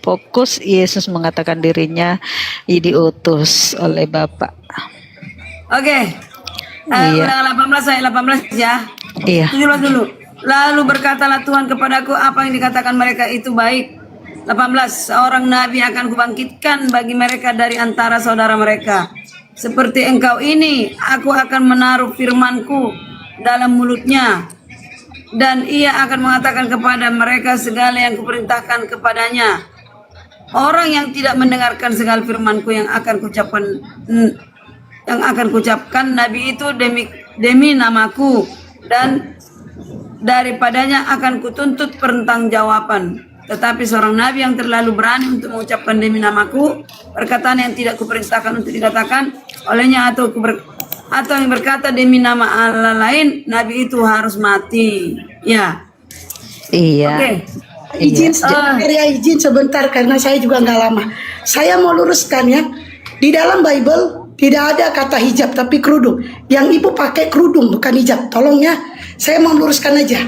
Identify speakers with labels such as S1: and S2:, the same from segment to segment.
S1: Fokus Yesus mengatakan dirinya diutus oleh Bapa.
S2: Oke.
S1: Iya.
S2: Ulang 18 ayat 18 ya.
S1: Iya.
S2: 17 dulu. Lalu berkatalah Tuhan kepadaku, apa yang dikatakan mereka itu baik. 18. Seorang nabi akan kubangkitkan bagi mereka dari antara saudara mereka. Seperti engkau ini, aku akan menaruh firmanku dalam mulutnya. Dan ia akan mengatakan kepada mereka segala yang kuperintahkan kepadanya. Orang yang tidak mendengarkan segala firmanku yang akan kucapkan, nabi itu demi namaku, dan daripadanya akan kutuntut pertanggungjawaban. Tetapi seorang nabi yang terlalu berani untuk mengucapkan demi namaku perkataan yang tidak kuperintahkan untuk dikatakan olehnya, atau yang berkata demi nama Allah lain, nabi itu harus mati. Ya.
S1: Iya.
S2: Oke.
S3: Izin sebentar karena saya juga nggak lama. Saya mau luruskan ya. Di dalam Bible tidak ada kata hijab tapi kerudung. Yang ibu pakai kerudung bukan hijab. Tolong ya. Saya mau luruskan aja.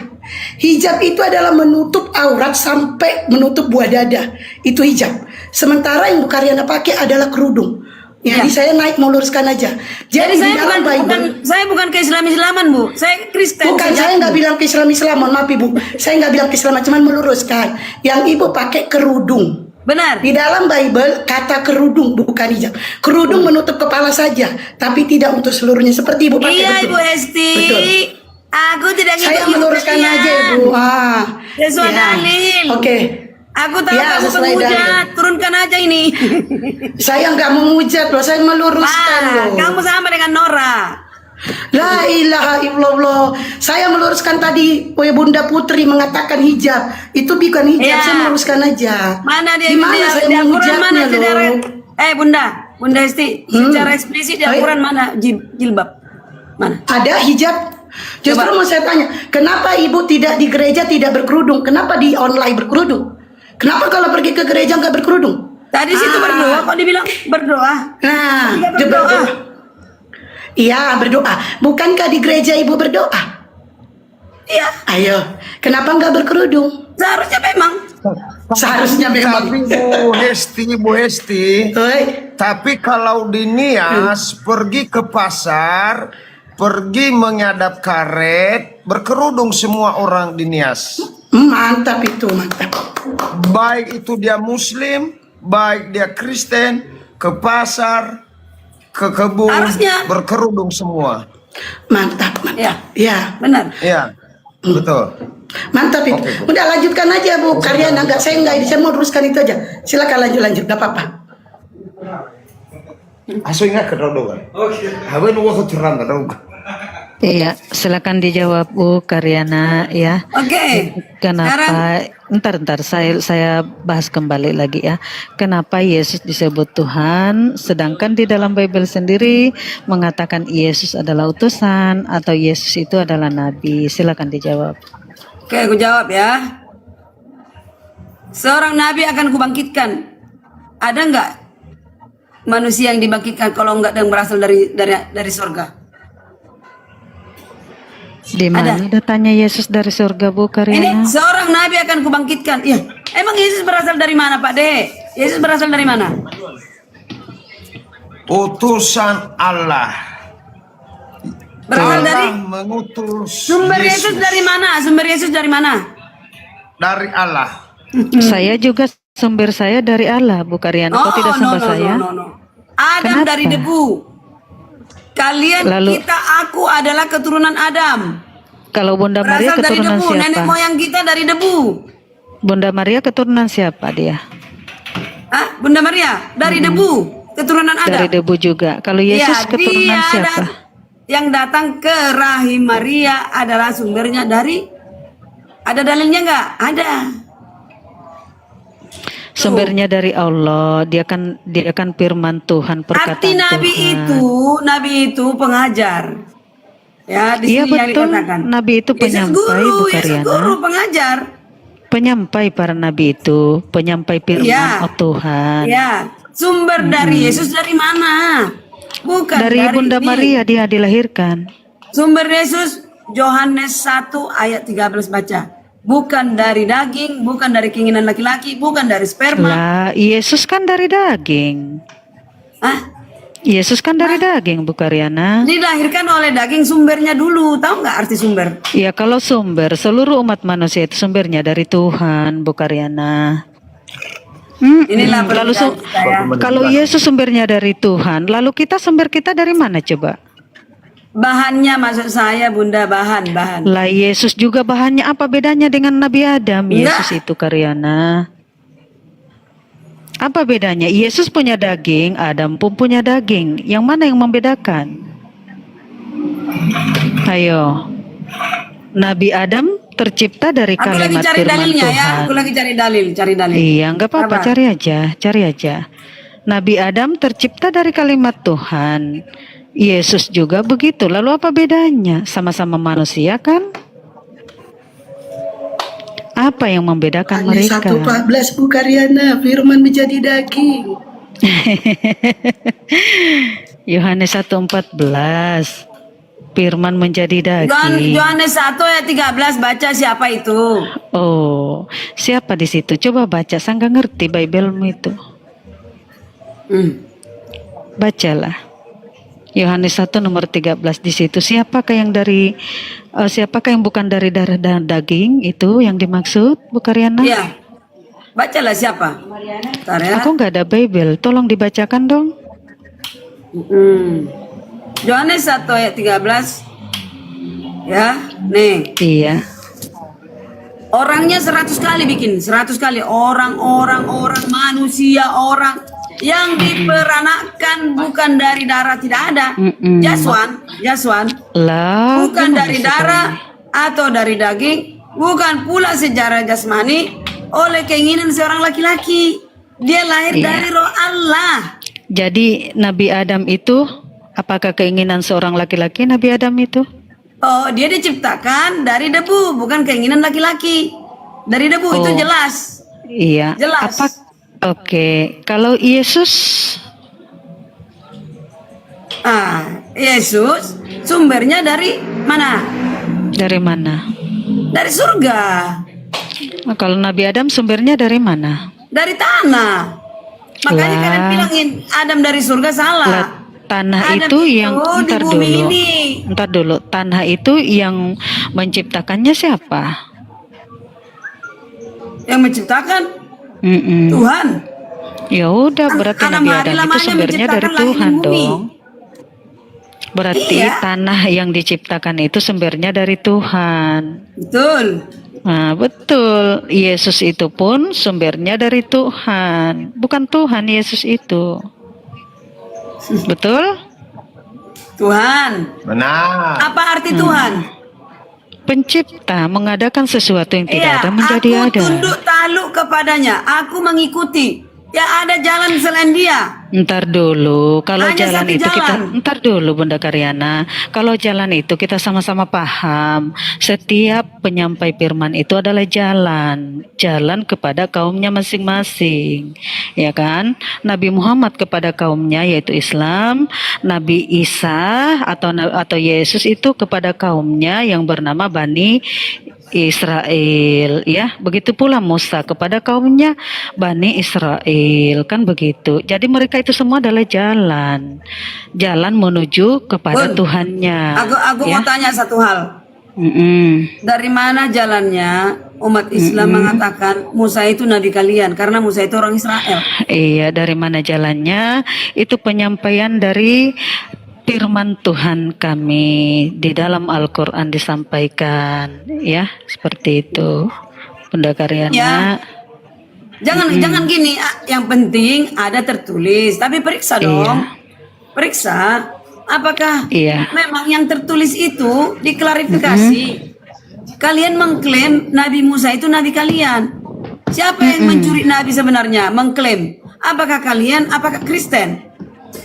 S3: Hijab itu adalah menutup aurat sampai menutup buah dada. Itu hijab. Sementara yang Bu Karyana pakai adalah kerudung. Jadi saya naik mau luruskan aja. Jadi
S2: saya
S3: di dalam Bible,
S2: saya bukan ke Islaman, Bu. Saya Kristen.
S3: Bukan, saya nggak bilang ke Islaman, maaf Ibu. Saya nggak bilang ke Islaman, cuma meluruskan. Yang Ibu pakai kerudung.
S2: Benar.
S3: Di dalam Bible kata kerudung bukan hijab. Kerudung menutup kepala saja, tapi tidak untuk seluruhnya. Seperti Ibu pakai.
S2: Iya,
S3: betul.
S2: Ibu Esti.
S3: Betul.
S2: Aku tidak
S3: Saya meluruskan aja Ibu.
S2: Sesuai dalil.
S3: Oke.
S2: Aku tahu
S3: Ya,
S2: kamu
S3: sesuai
S2: penghujat. Turunkan aja ini.
S3: Saya nggak menghujat loh, saya meluruskan loh.
S2: Kamu sama dengan Nora.
S3: La ilaha illallah. Saya meluruskan tadi Bunda Putri mengatakan hijab. Itu bukan hijab,
S2: Ya.
S3: saya meluruskan aja.
S2: Mana dia?
S3: Di mana saya
S2: di Al-Quran
S3: menghujatnya
S2: mana secara
S3: loh?
S2: Bunda Esti, secara eksplisit di Al-Quran mana jilbab? Mana?
S3: Ada hijab. Justru mau saya tanya, kenapa ibu tidak di gereja tidak berkerudung? Kenapa di online berkerudung? Kenapa kalau pergi ke gereja nggak berkerudung?
S2: Tadi situ berdoa, kok dibilang berdoa?
S3: Nah,
S2: Dia
S3: dia berdoa. Iya berdoa. Bukankah di gereja ibu berdoa?
S2: Iya.
S3: Ayo, kenapa nggak berkerudung?
S2: Seharusnya memang.
S3: Seharusnya memang.
S4: Tapi Bu Hesti,
S3: Oi.
S4: tapi kalau di Nias pergi ke pasar, pergi menyadap karet, berkerudung semua orang di Nias.
S3: Mantap itu, mantap.
S4: Baik itu dia Muslim, baik dia Kristen, ke pasar, ke kebun,
S2: Harusnya.
S4: berkerudung semua.
S3: Mantap, mantap.
S2: Ya.
S3: Ya,
S2: Benar.
S4: Iya, betul.
S3: mantap itu.
S4: Oke, Bu.
S3: Udah lanjutkan aja Bu Karyana. Saya mau teruskan itu aja. Silakan lanjut, gak apa-apa.
S4: Aso ingat ke rodo kan? Oke. Haben uang kecurangan tahu.
S1: Iya, silakan dijawab Bu Karyana ya.
S2: Oke.
S1: Kenapa? Ntar saya bahas kembali lagi ya. Kenapa Yesus disebut Tuhan, sedangkan di dalam Bible sendiri mengatakan Yesus adalah utusan atau Yesus itu adalah nabi? Silakan dijawab.
S2: Oke, aku jawab ya. Seorang nabi akan kubangkitkan. Ada nggak manusia yang dibangkitkan kalau nggak yang berasal dari surga?
S1: Di mana datanya Yesus dari surga Bu
S2: Ini
S1: Karyana?
S2: seorang nabi akan kubangkitkan. Iya. Emang Yesus berasal dari mana, Pak De? Yesus berasal dari mana?
S4: Utusan Allah.
S2: Berasal dari
S4: Allah mengutus
S2: sumber Yesus dari mana? Sumber Yesus dari mana?
S4: Dari Allah.
S1: Saya juga sumber saya dari Allah Bu Karyana. Kok tidak sembah saya?
S2: Adam
S1: Kenapa?
S2: dari debu. Kalian,
S1: Lalu-
S2: aku adalah keturunan Adam.
S1: Kalau Bunda Maria
S2: Berasal dari
S1: keturunan
S2: debu. Nenek
S1: siapa?
S2: moyang kita dari debu.
S1: Bunda Maria keturunan siapa dia?
S2: Hah? Bunda Maria dari debu, keturunan Adam.
S1: Dari debu juga. Kalau
S2: Iya,
S1: Yesus keturunan siapa?
S2: Yang datang ke rahim Maria adalah sumbernya dari. Ada dalilnya nggak? Ada.
S1: Sumbernya dari Allah. Dia kan firman Tuhan, perkataan
S2: Arti nabi itu pengajar. Ya, di
S1: Iya
S2: sini yang
S1: betul.
S2: dikatakan.
S1: Nabi itu
S2: Yesus
S1: penyampai
S2: guru,
S1: Bu
S2: Yesus
S1: Karyana.
S2: guru pengajar.
S1: Penyampai para nabi itu, penyampai firman
S2: Ya.
S1: Tuhan.
S2: Ya, sumber dari Yesus dari mana? Bukan
S1: Dari Bunda
S2: ini.
S1: Maria dia dilahirkan.
S2: Sumber Yesus Yohanes 1 ayat 13 baca. bukan dari daging, bukan dari keinginan laki-laki, bukan dari sperma.
S1: Lah, Yesus kan dari daging.
S2: Ah,
S1: Yesus kan dari daging, Bu Karyana.
S2: dilahirkan oleh daging, sumbernya dulu. Tahu nggak arti sumber?
S1: Ya, kalau sumber, seluruh umat manusia itu sumbernya dari Tuhan, Bu Karyana.
S2: Inilah
S1: Lalu
S2: perbedaan kita ya.
S1: kalau Yesus sumbernya dari Tuhan, lalu kita sumber kita dari mana coba?
S2: Bahannya maksud saya Bunda, bahan.
S1: Lah Yesus juga bahannya apa bedanya dengan Nabi Adam? Yesus itu Karyana. Apa bedanya? Yesus punya daging, Adam pun punya daging. Yang mana yang membedakan? Ayo. Nabi Adam tercipta dari
S2: Aku lagi
S1: kalimat
S2: cari
S1: firman
S2: dalilnya ya.
S1: Tuhan.
S2: Aku lagi cari dalil.
S1: Iya, nggak apa-apa,
S2: Sabar.
S1: cari aja. Nabi Adam tercipta dari kalimat Tuhan. Yesus juga begitu. Lalu apa bedanya? Sama-sama manusia kan? Apa yang membedakan
S3: Yohanes
S1: mereka?
S3: 1:14 Bu Karyana, firman menjadi daging.
S1: Yohanes 1:14. Firman menjadi daging.
S2: Yohanes 1 ayat 13 baca siapa itu?
S1: Oh, siapa di situ? Coba baca. Saya nggak ngerti Bible-mu itu. Bacalah. Yohanes 1 nomor 13 di situ. Siapakah yang bukan dari darah dan daging itu yang dimaksud, Bu Karyana?
S2: Iya. Bacalah siapa? Bentar ya.
S1: Aku nggak ada Bible. Tolong dibacakan dong.
S2: Yohanes 1 ayat 13. Ya, nih.
S1: Iya.
S2: Orangnya 100 kali bikin, 100 kali orang manusia orang yang diperanakan bukan dari darah, tidak ada. Jaswan
S1: Lah,
S2: bukan
S1: gimana
S2: dari
S1: sih
S2: darah atau dari daging, bukan pula secara jasmani oleh keinginan seorang laki-laki. Dia lahir dari roh Allah.
S1: Jadi Nabi Adam itu, apakah keinginan seorang laki-laki Nabi Adam itu?
S2: Oh, dia diciptakan dari debu, bukan keinginan laki-laki. Dari debu itu jelas.
S1: Iya.
S2: Jelas.
S1: Oke, kalau Yesus,
S2: Yesus sumbernya dari mana?
S1: dari mana?
S2: Dari surga,
S1: Nah, kalau Nabi Adam sumbernya dari mana?
S2: dari tanah. Makanya
S1: Lah.
S2: kalian bilangin Adam dari surga salah.
S1: Lah, tanah
S2: Adam
S1: itu yang
S2: di bumi ini.
S1: Ntar dulu, tanah itu yang menciptakannya siapa?
S2: Yang menciptakan
S1: Mm-mm.
S2: Tuhan.
S1: Ya udah, berarti
S2: Adam
S1: Nabi
S2: hari
S1: Adam itu
S2: lamanya
S1: sumbernya dari
S2: menciptakan langit
S1: Tuhan
S2: dan bumi.
S1: dong. Berarti
S2: Iya.
S1: tanah yang diciptakan itu sumbernya dari Tuhan.
S2: Betul.
S1: Nah, betul. Yesus itu pun sumbernya dari Tuhan. Bukan Tuhan Yesus itu. Betul?
S2: Tuhan.
S4: Benar.
S2: Apa arti Tuhan?
S1: Pencipta mengadakan sesuatu yang tidak
S2: Iya,
S1: ada menjadi
S2: aku
S1: ada.
S2: tunduk takluk kepadanya. Aku mengikuti. Ya ada jalan selain dia.
S1: Ntar dulu, kalau
S2: Hanya
S1: jalan
S2: satu
S1: itu kita,
S2: jalan.
S1: ntar dulu Bunda Karyana, kalau jalan itu kita sama-sama paham, setiap penyampai firman itu adalah jalan kepada kaumnya masing-masing, ya kan? Nabi Muhammad kepada kaumnya yaitu Islam, Nabi Isa atau Yesus itu kepada kaumnya yang bernama Bani Israel, ya. Begitu pula Musa kepada kaumnya Bani Israel, kan begitu. Jadi mereka itu semua adalah jalan menuju kepada
S2: Bun,
S1: Tuhannya.
S2: Aku
S1: ya.
S2: mau tanya satu hal.
S1: Mm-mm.
S2: Dari mana jalannya umat Islam mengatakan Musa itu nabi kalian karena Musa itu orang Israel?
S1: Iya, dari mana jalannya? Itu penyampaian dari firman Tuhan kami di dalam Al-Quran disampaikan, ya, seperti itu, Bunda Karyana.
S2: Ya. Jangan gini, yang penting ada tertulis, tapi periksa dong. Periksa apakah
S1: Iya.
S2: memang yang tertulis itu diklarifikasi. Kalian mengklaim Nabi Musa itu nabi kalian. Siapa yang mencuri nabi sebenarnya? Mengklaim. Apakah kalian? Apakah Kristen?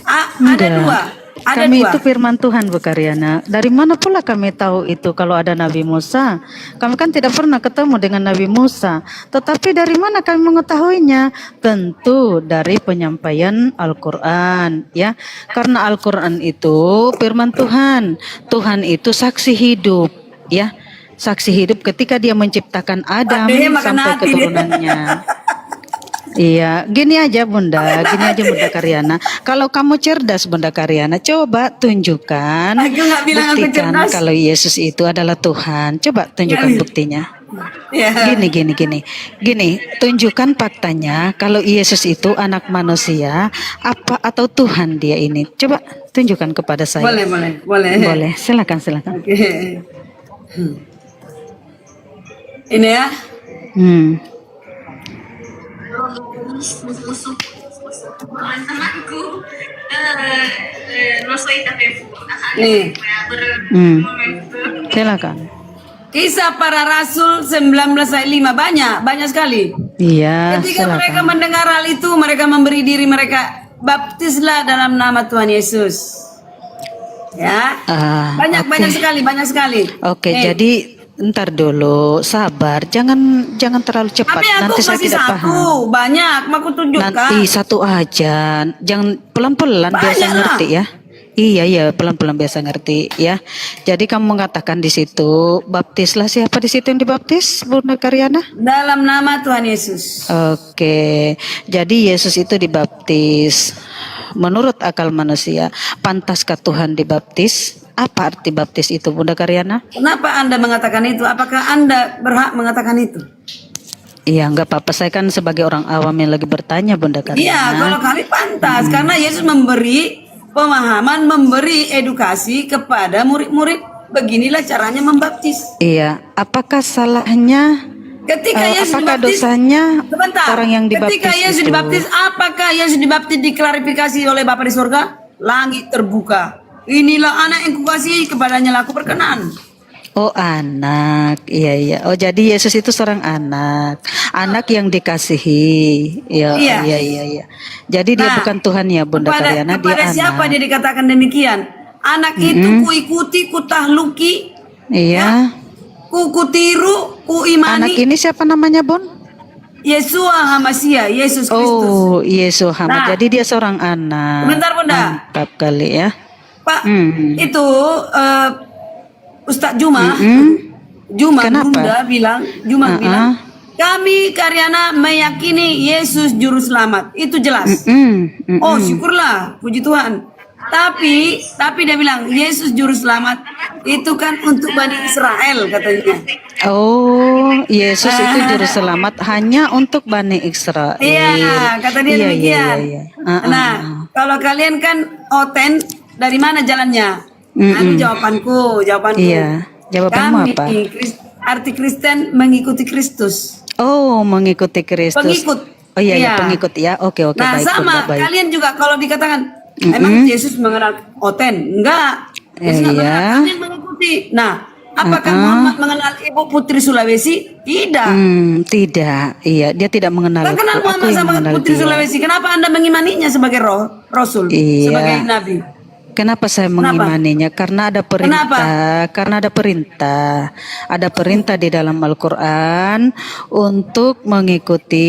S2: Ada
S1: Enggak.
S2: dua. Ada
S1: Kami
S2: dua.
S1: itu firman Tuhan, Bu Karyana. Dari mana pula kami tahu itu kalau ada Nabi Musa? Kami kan tidak pernah ketemu dengan Nabi Musa. Tetapi dari mana kami mengetahuinya? Tentu dari penyampaian Al-Quran, ya. Karena Al-Quran itu firman Tuhan. Tuhan itu saksi hidup, ya. saksi hidup ketika dia menciptakan Adam
S2: Adeh makan
S1: sampai
S2: hati dia.
S1: keturunannya. Iya, gini aja Bunda, gini aja Bunda Karyana. Kalau kamu cerdas Bunda Karyana, coba tunjukkan,
S2: Aku nggak bilang aku
S1: buktikan
S2: cerdas.
S1: kalau Yesus itu adalah Tuhan. Coba tunjukkan buktinya.
S2: Ya.
S1: Gini, tunjukkan faktanya kalau Yesus itu anak manusia, apa atau Tuhan dia ini. Coba tunjukkan kepada saya.
S2: Boleh.
S1: Boleh, silakan.
S2: Oke. Ini ya.
S1: Hmm.
S2: Nih.
S1: Hmm. Silakan.
S2: Kisah para Rasul 19 ayat 5 banyak sekali.
S1: Iya,
S2: Ketika mereka
S1: silakan.
S2: mendengar hal itu, mereka memberi diri mereka baptislah dalam nama Tuhan Yesus. Ya. Banyak
S1: Oke.
S2: sekali.
S1: Oke,
S2: Nih.
S1: jadi ntar dulu, sabar, jangan terlalu cepat.
S2: Tapi aku
S1: Nanti saya
S2: masih
S1: tidak
S2: satu,
S1: paham.
S2: banyak. Aku tunjukkan.
S1: Nanti satu aja, jangan pelan-pelan biasa
S2: Banyak lah.
S1: ngerti ya. Iya, pelan-pelan biasa ngerti ya. Jadi kamu mengatakan di situ, baptislah siapa di situ yang dibaptis, Bunda Karyana?
S2: Dalam nama Tuhan Yesus.
S1: Oke, jadi Yesus itu dibaptis. Menurut akal manusia, pantaskah Tuhan dibaptis? Apa arti baptis itu, Bunda Karyana?
S2: Kenapa Anda mengatakan itu? Apakah Anda berhak mengatakan itu?
S1: Iya, nggak apa-apa. Saya kan sebagai orang awam yang lagi bertanya, Bunda
S2: Iya,
S1: Karyana.
S2: kalau kami pantas karena Yesus memberi pemahaman, memberi edukasi kepada murid-murid. Beginilah caranya membaptis.
S1: Iya, apakah salahnya?
S2: Ketika Yesus
S1: Apakah
S2: dibaptis,
S1: dosanya
S2: sebentar.
S1: orang yang dibaptis
S2: Ketika Yesus
S1: itu?
S2: dibaptis, apakah Yesus dibaptis diklarifikasi oleh Bapa di surga? Langit terbuka. Inilah anak yang kukasihi, kepadanya lah aku berkenan.
S1: Oh, anak. Iya. Oh, jadi Yesus itu seorang anak. Anak yang dikasihi.
S2: Iya.
S1: Iya. Jadi dia
S2: Nah,
S1: bukan Tuhan ya, Bunda Karyana, dia
S2: kepada siapa
S1: anak.
S2: dia dikatakan demikian? Anak itu kuikuti, kutahluki,
S1: Iya.
S2: kutiru,
S1: Anak
S2: kuimani.
S1: ini siapa namanya, Bon?
S2: Yesua Hamasia, Yesus Kristus.
S1: Oh, Yesus Muhammad.
S2: Nah,
S1: Jadi dia seorang anak.
S2: Bentar Bunda.
S1: Mantap kali ya.
S2: Pak,
S1: Hmm.
S2: itu Ustadz Juma,
S1: Kenapa?
S2: Bunda bilang, kami Karyana meyakini Yesus juru selamat. Itu jelas. Oh, syukurlah, puji Tuhan. Tapi dia bilang Yesus juru selamat itu kan untuk Bani Israel katanya.
S1: Oh, Yesus itu juru selamat hanya untuk Bani Israel.
S2: Iya, kata dia demikian.
S1: Iya.
S2: Nah, kalau kalian kan oten, dari mana jalannya? Anu jawabanku.
S1: Iya. Jawabanmu
S2: Kami
S1: apa?
S2: arti Kristen mengikuti Kristus.
S1: Oh, mengikuti Kristus.
S2: Pengikut.
S1: Oh iya,
S2: Iya.
S1: pengikut ya. Oke,
S2: Nah,
S1: baik.
S2: sama
S1: Bunda, baik.
S2: kalian juga kalau dikatakan emang Yesus mengenal oten? Enggak. Yesus nggak mengenal,
S1: Iya.
S2: kalian mengikuti. Nah, apakah Muhammad mengenal Ibu Putri Sulawesi? Tidak.
S1: Tidak. Iya, dia tidak mengenal
S2: Kan kenal
S1: aku
S2: Muhammad
S1: yang
S2: sama
S1: mengenal
S2: Putri
S1: dia.
S2: Sulawesi. Kenapa Anda mengimaninya sebagai Rasul?
S1: Iya.
S2: Sebagai Nabi?
S1: Kenapa saya mengimaninya? Karena ada perintah. Karena ada perintah. Ada perintah di dalam Al-Quran untuk mengikuti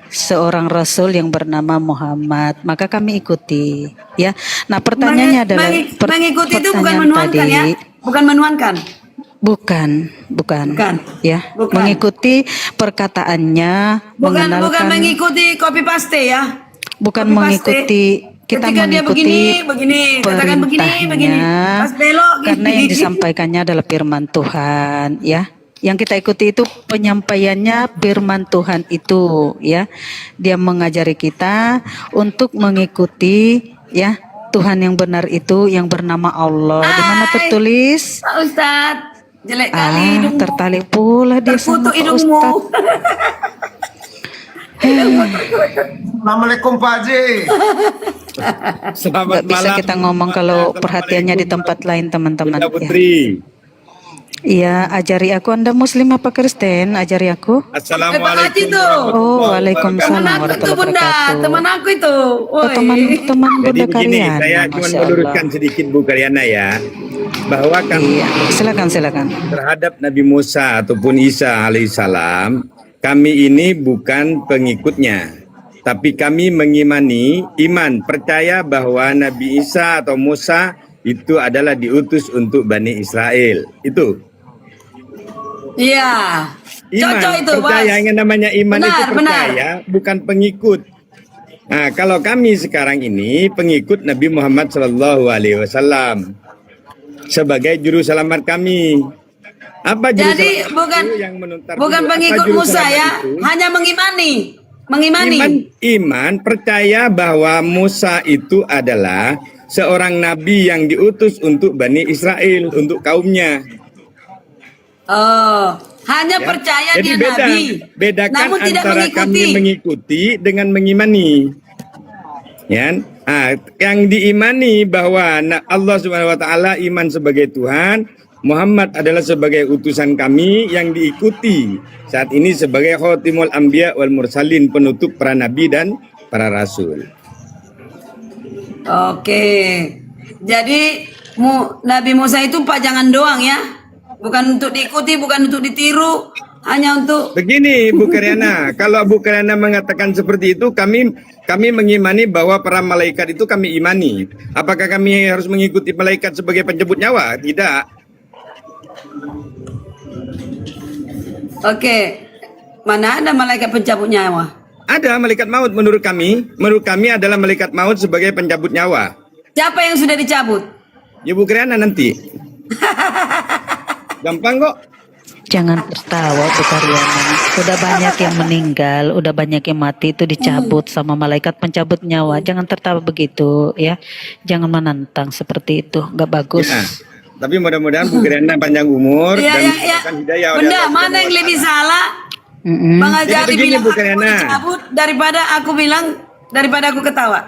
S1: seorang Rasul yang bernama Muhammad. Maka kami ikuti. Ya. Nah, pertanyaannya adalah
S2: Mengikuti itu bukan
S1: pertanyaan
S2: menuankan ya? Bukan menuankan.
S1: Bukan. Ya.
S2: Bukan.
S1: Mengikuti perkataannya,
S2: Bukan
S1: mengenalkan.
S2: mengikuti copy paste ya.
S1: Bukan
S2: Copy paste.
S1: mengikuti. Kita
S2: Ketika dia
S1: mengikuti
S2: begini, katakan begini.
S1: perintahnya,
S2: Pas belok gini.
S1: karena yang disampaikannya adalah firman Tuhan, ya. Yang kita ikuti itu penyampaiannya firman Tuhan itu, ya. Dia mengajari kita untuk mengikuti, ya, Tuhan yang benar itu yang bernama Allah. Di mana tertulis?
S2: Pak Ustadz, jelek kali hidungmu.
S1: Tertali pula dia sama
S2: Terkutuk
S1: Pak
S2: hidungmu.
S1: Ustadz.
S4: Assalamualaikum Pak Haji.
S5: Selamat
S1: Gak bisa
S5: malam.
S1: kita ngomong kalau perhatiannya di tempat lain, teman-teman.
S5: Bunda
S1: Ya.
S5: Putri.
S1: Iya, ajari aku. Anda Muslim apa Kristen? Ajari aku.
S2: Pak Haji
S5: Assalamualaikum.
S2: tuh.
S1: Oh, waalaikumsalam
S2: Teman aku tuh
S1: warahmatullahi
S2: Bunda,
S1: wabarakatuh.
S2: teman aku itu.
S1: Oh,
S2: Woi.
S1: teman-teman
S5: Jadi
S1: Bunda
S5: begini,
S1: Karyana.
S5: saya cuma
S1: Masya
S5: meluruskan
S1: Allah.
S5: sedikit Bu Karyana ya, bahwa kami
S1: Iya, silakan.
S5: terhadap Nabi Musa ataupun Isa alaihissalam, kami ini bukan pengikutnya, tapi kami mengimani, percaya bahwa Nabi Isa atau Musa itu adalah diutus untuk Bani Israel. Itu.
S2: Iya.
S5: Iman,
S2: Cocok itu, Bos.
S5: percaya, yang namanya iman itu
S2: Benar,
S5: percaya, bukan pengikut. Nah, kalau kami sekarang ini pengikut Nabi Muhammad SAW sebagai juru selamat kami. Apa juru
S2: Jadi
S5: selamat
S2: bukan
S5: itu yang menuntar
S2: bukan
S5: dulu? Apa
S2: pengikut
S5: juru
S2: Musa
S5: selamat
S2: ya,
S5: itu?
S2: hanya mengimani. Mengimani.
S5: Iman percaya bahwa Musa itu adalah seorang nabi yang diutus untuk Bani Israel, untuk kaumnya.
S2: Oh, hanya
S5: Ya.
S2: percaya
S5: Jadi
S2: dia
S5: beda,
S2: nabi.
S5: bedakan
S2: Namun tidak
S5: antara
S2: mengikuti.
S5: kami mengikuti dengan mengimani. Ya, yang diimani bahwa Allah Subhanahu Wa Taala iman sebagai Tuhan, Muhammad adalah sebagai utusan kami yang diikuti saat ini sebagai Khotimul Anbiya wal Mursalin, penutup para nabi dan para rasul.
S2: Oke. Jadi Nabi Musa itu pajangan doang ya. Bukan untuk diikuti, bukan untuk ditiru, hanya untuk
S5: Begini Bu Karyana, kalau Bu Karyana mengatakan seperti itu, kami mengimani bahwa para malaikat itu kami imani. Apakah kami harus mengikuti malaikat sebagai penjemput nyawa? Tidak.
S2: Oke. Mana ada malaikat pencabut nyawa?
S5: Ada malaikat maut menurut kami adalah malaikat maut sebagai pencabut nyawa.
S2: Siapa yang sudah dicabut?
S5: Ya Bu Karyana nanti. Gampang kok.
S1: Jangan tertawa Bu Karyana. Udah banyak yang meninggal, udah banyak yang mati itu dicabut sama malaikat pencabut nyawa. Jangan tertawa begitu ya. Jangan menantang seperti itu, gak bagus.
S5: Ya. Tapi mudah-mudahan Bu Karyana panjang umur
S2: Iya,
S5: dan
S2: iya, iya.
S5: diberikan hidayah oleh
S2: Benda,
S5: Allah
S2: mana
S5: Subhanahu
S2: yang
S5: wa
S2: lebih
S5: Ta'ala.
S2: salah?
S1: Mm-mm.
S2: Bang
S5: Jadi
S2: Ajari
S5: begini,
S2: bilang
S5: Bu
S2: aku
S5: Karyana.
S2: dicabut daripada aku ketawa.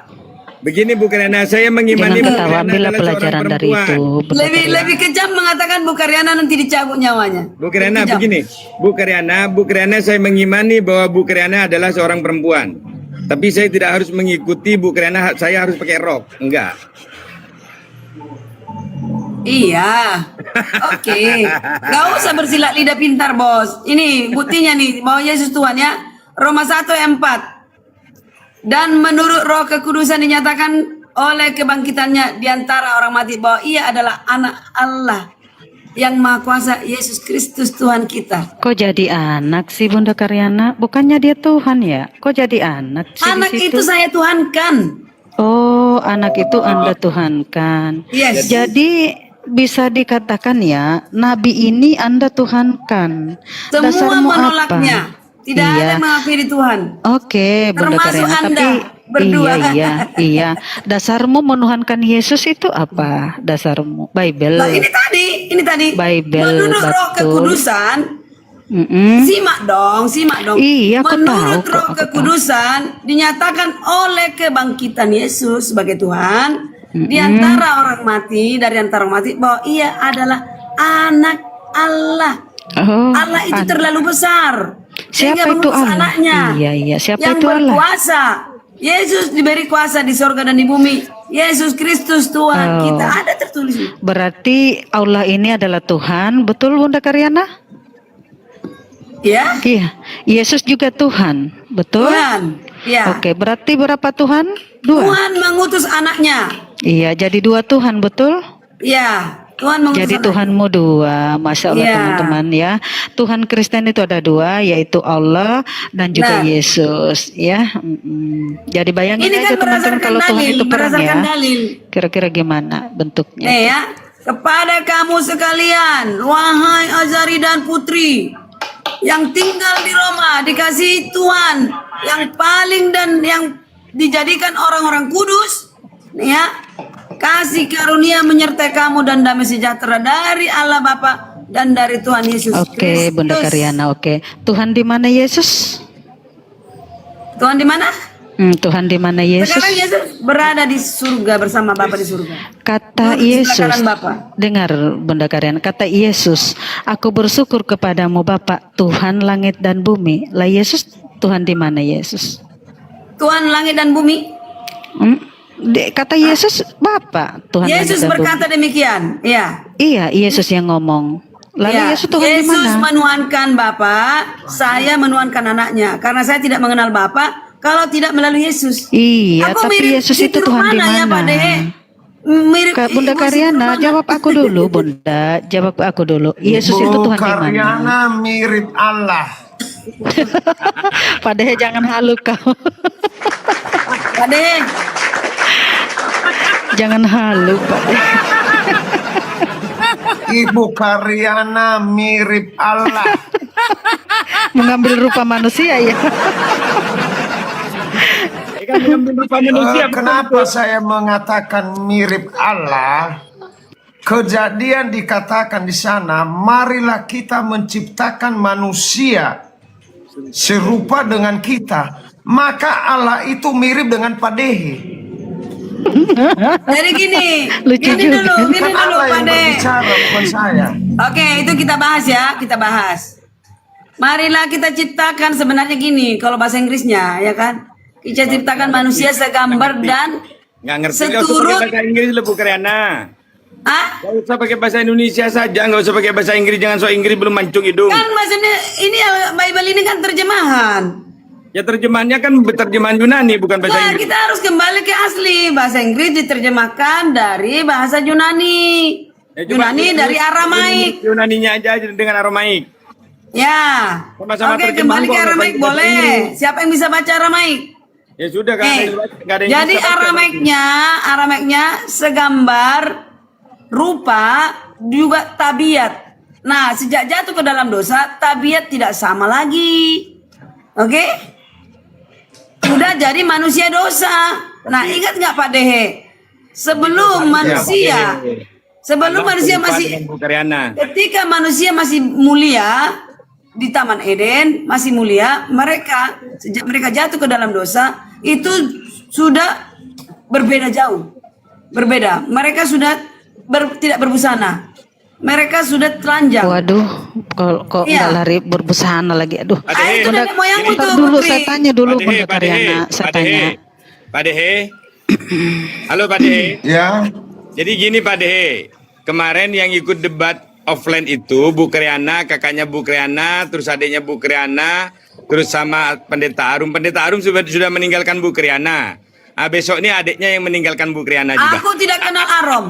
S5: Begini Bu Karyana, saya mengimani
S1: Jangan
S5: Bu
S1: ketawa,
S5: Karyana
S1: ambillah
S5: adalah seorang
S1: pelajaran dari
S5: perempuan.
S1: itu. Bu Karyana.
S2: Lebih kejam mengatakan Bu Karyana nanti dicabut nyawanya.
S5: Bu Karyana
S2: Lebih kejam.
S5: begini, Bu Karyana saya mengimani bahwa Bu Karyana adalah seorang perempuan. Tapi saya tidak harus mengikuti Bu Karyana, saya harus pakai rok. Enggak.
S2: Iya. Oke. Gak usah bersilat lidah pintar, Bos. Ini buktinya nih bahwa Yesus Tuhan ya. Roma 1 ayat 4. Dan menurut Roh Kekudusan dinyatakan oleh kebangkitannya di antara orang mati bahwa ia adalah anak Allah yang Maha Kuasa, Yesus Kristus Tuhan kita.
S1: Kok jadi anak sih Bunda Karyana? Bukannya dia Tuhan ya? Kok jadi anak sih
S2: Anak
S1: di situ?
S2: itu saya tuhankan.
S1: Oh, anak itu Anda tuhankan.
S2: Yes.
S1: Jadi bisa dikatakan ya, Nabi ini Anda tuhankan.
S2: Semua
S1: Dasarmu
S2: menolaknya.
S1: apa?
S2: Tidak ada yang mengakui Tuhan.
S1: Oke, Bunda
S2: Termasuk
S1: Karyana.
S2: Anda
S1: Tapi
S2: berdua.
S1: iya. Dasarmu menuhankan Yesus itu apa? Dasarmu Bible.
S2: Nah, ini tadi.
S1: Bible,
S2: Menurut Roh
S1: betul.
S2: Kekudusan,
S1: Mm-mm.
S2: simak dong.
S1: Iya, aku
S2: Menurut
S1: tahu kok,
S2: Roh
S1: aku tahu.
S2: Kekudusan dinyatakan oleh kebangkitan Yesus sebagai Tuhan di antara orang mati, dari antara orang mati bahwa ia adalah anak Allah.
S1: Oh,
S2: Allah itu terlalu besar.
S1: Siapa
S2: sehingga
S1: itu
S2: mengutus
S1: Allah?
S2: anaknya
S1: Iya. Siapa
S2: yang
S1: itu Allah?
S2: berkuasa. Yesus diberi kuasa di sorga dan di bumi. Yesus Kristus Tuhan
S1: Oh.
S2: kita. Ada tertulis.
S1: Berarti Allah ini adalah Tuhan, betul Bunda Karyana?
S2: Ya,
S1: Iya. Yesus juga Tuhan, betul?
S2: Tuhan. Ya.
S1: Oke, berarti berapa Tuhan? Dua.
S2: Tuhan mengutus anaknya.
S1: Iya, jadi dua Tuhan, betul?
S2: Ya, Tuhan mengutus
S1: Jadi
S2: anaknya.
S1: Tuhanmu dua, Masya Allah
S2: Iya.
S1: teman-teman ya. Tuhan Kristen itu ada dua, yaitu Allah dan juga
S2: Nah.
S1: Yesus ya. Jadi bayangin
S2: Ini kan
S1: aja teman-teman
S2: berdasarkan
S1: kalau Tuhan
S2: dalil,
S1: itu perang ya.
S2: berdasarkan dalil.
S1: Kira-kira gimana bentuknya?
S2: Nih ya, kepada kamu sekalian, wahai Azari dan Putri, yang tinggal di Roma, dikasihi Tuhan, yang paling dan yang dijadikan orang-orang kudus, nih ya, kasih karunia menyertai kamu dan damai sejahtera dari Allah Bapa dan dari Tuhan Yesus
S1: Oke, Bunda Karyana, oke. Tuhan di mana Yesus?
S2: Tuhan di mana?
S1: Tuhan di mana Yesus?
S2: Sekarang Yesus berada di surga bersama Bapa di surga.
S1: Kata
S2: Duduk di sebelah
S1: Yesus,
S2: kanan Bapa.
S1: dengar Bunda Karyana, kata Yesus, aku bersyukur kepadamu Bapa, Tuhan langit dan bumi. Lah Yesus, Tuhan di mana Yesus?
S2: Tuhan langit dan bumi.
S1: Kata Yesus, Bapa, Tuhan
S2: Yesus
S1: langit dan
S2: berkata demikian. Ya.
S1: bumi. Iya, Yesus yang ngomong. Lalu
S2: Ya,
S1: Yesus Tuhan di
S2: Yesus
S1: mana?
S2: menuhankan Bapa, saya menuhankan anaknya. Karena saya tidak mengenal Bapa kalau tidak melalui Yesus.
S1: Iya,
S2: Aku
S1: tapi
S2: mirip
S1: Yesus itu
S2: tidur
S1: Tuhan di
S2: mana ya, Pak
S1: mana?
S2: De? mirip
S1: Kak Bunda Karyana, jawab aku dulu, Bunda. Jawab aku dulu. Yesus itu
S4: Ibu
S1: Tuhan di mana?
S4: Karyana mirip Allah.
S1: Padahal jangan halu kau.
S2: Pak De.
S1: Jangan halu, Pak.
S4: Ibu Karyana mirip Allah.
S1: Mengambil rupa manusia ya.
S5: Kan mengambil rupa manusia.
S4: Kenapa saya mengatakan mirip Allah? Kejadian dikatakan di sana, marilah kita menciptakan manusia serupa dengan kita. Maka Allah itu mirip dengan Padehe.
S2: Jadi gini,
S1: Lucu
S2: gini
S1: juga.
S2: dulu
S4: Allah
S2: Pak
S4: yang
S2: De.
S4: berbicara, bukan saya.
S2: Oke, itu kita bahas ya, kita bahas. Marilah kita ciptakan sebenarnya gini, kalau bahasa Inggrisnya ya kan. Kita ciptakan manusia segambar dan
S5: Nggak ngerti, nggak usah
S2: seturut.
S5: pakai bahasa Inggris lah Bu Karyana.
S2: Ah,
S5: Nggak usah pakai bahasa Indonesia saja, nggak usah pakai bahasa Inggris, jangan so Inggris belum mancung hidung.
S2: kan maksudnya ini Bible ini kan terjemahan.
S5: Ya terjemahannya kan terjemahan Yunani bukan bahasa
S2: Nah,
S5: Inggris.
S2: kita harus kembali ke asli. Bahasa Inggris diterjemahkan dari bahasa Yunani.
S5: Ya, coba
S2: Yunani dari Aramaik.
S5: Yunaninya aja dengan Aramaik.
S2: Ya.
S5: Sama-sama
S2: Oke,
S5: terjemahan
S2: kembali
S5: kok,
S2: ke
S5: nggak
S2: Aramaik
S5: pakai bahasa
S2: boleh.
S5: Inggris.
S2: Siapa yang bisa baca Aramaik?
S5: Ya sudah kan nggak ada yang
S2: Jadi
S5: bisa baca.
S2: Aramaiknya segambar, rupa, juga tabiat. Nah, sejak jatuh ke dalam dosa, tabiat tidak sama lagi. Oke? Sudah jadi manusia dosa. Nah, ingat nggak Pak Dehe? Sebelum manusia, sebelum manusia masih,
S5: Bu Karyana.
S2: ketika manusia masih mulia di Taman Eden, masih mulia, mereka sejak mereka jatuh ke dalam dosa itu sudah berbeda jauh, berbeda. Mereka sudah tidak berbusana, mereka sudah telanjang.
S1: Waduh, kok
S2: Iya.
S1: nggak lari berbusana lagi. Aduh.
S5: Pak Dehe.
S2: Itu nenek moyangmu
S1: Bentar
S2: tuh,
S1: dulu,
S2: Putri.
S1: saya tanya dulu
S5: Pak Dehe,
S1: Bunda
S5: Pak Dehe,
S1: Karyana. Saya
S5: Pak
S1: tanya.
S5: Dehe. Pak Dehe. Halo Pak Dehe.
S4: Ya,
S5: Jadi gini Pak Dehe, kemarin yang ikut debat offline itu Bu Karyana, kakaknya Bu Karyana, terus adiknya Bu Karyana, terus sama Pendeta Arum. Pendeta Arum sudah meninggalkan Bu Karyana. Ah, besok ini adiknya yang meninggalkan Bu Karyana juga.
S2: Aku tidak kenal Arom.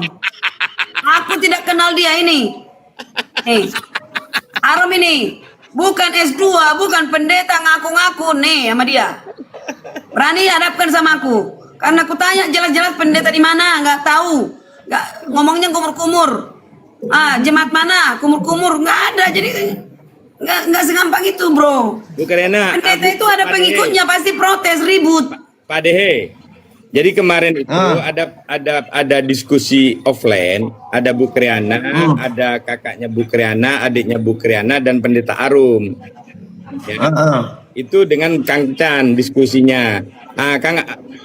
S2: Aku tidak kenal dia ini. Nih, Arom ini bukan S2, bukan pendeta ngaku-ngaku nih sama dia. Berani hadapkan sama aku. Karena aku tanya jelas-jelas pendeta di mana, nggak tahu. Nggak ngomongnya kumur-kumur. Jemaat mana? Kumur-kumur nggak ada. Jadi nggak segampang itu, bro.
S5: Bu Karyana.
S2: Pendeta itu ada
S5: Pak
S2: pengikutnya pasti protes ribut.
S5: Dehe, Pak Dehe. Jadi kemarin itu ada diskusi offline, ada Bu Karyana, ada kakaknya Bu Karyana, adiknya Bu Karyana dan Pendeta Arum. Ya. Itu dengan Kang Chan diskusinya. Kang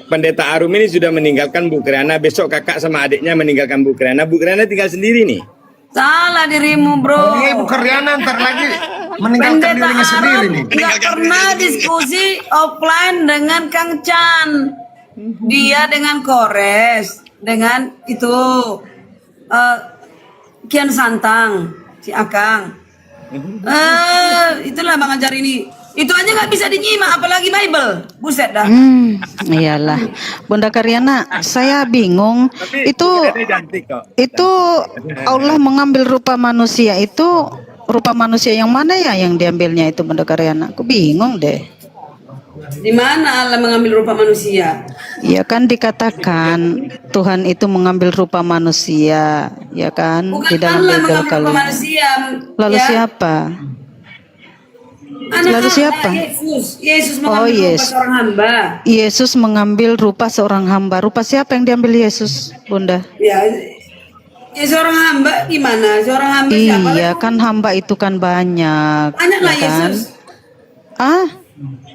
S5: Pendeta Arum ini sudah meninggalkan Bu Karyana, besok kakak sama adiknya meninggalkan Bu Karyana. Bu Karyana tinggal sendiri nih.
S2: Salah dirimu, bro.
S4: ini Ibu Karyana ntar lagi meninggalkan
S2: Pendeta
S4: dirinya sendiri
S2: Arab
S4: nih.
S2: nggak pernah diskusi offline dengan Kang Chan. Dia dengan Kores, dengan itu Kian Santang, si Akang. Itulah Bang Anjar ini. Itu aja nggak bisa dinyimak, apalagi Bible. Buset dah.
S1: Iyalah. Bunda Karyana, saya bingung. Itu
S5: Cantik kok.
S1: itu Allah mengambil rupa manusia itu rupa manusia yang mana ya yang diambilnya itu Bunda Karyana? Aku bingung deh.
S2: Di mana Allah mengambil rupa manusia?
S1: Ya kan dikatakan Tuhan itu mengambil rupa manusia, ya kan?
S2: Bukan
S1: Di dalam
S2: Allah
S1: Bible
S2: mengambil rupa
S1: kalian.
S2: manusia.
S1: Lalu
S2: ya.
S1: siapa?
S2: Anak
S1: Lalu
S2: Allah,
S1: siapa?
S2: Yesus mengambil rupa
S1: yes.
S2: seorang hamba.
S1: Yesus mengambil rupa seorang hamba. Rupa siapa yang diambil Yesus, Bunda?
S2: Ya, seorang hamba gimana? Seorang hamba siapa?
S1: Iya kan hamba itu kan banyak.
S2: Tanyalah
S1: ya kan?
S2: Yesus.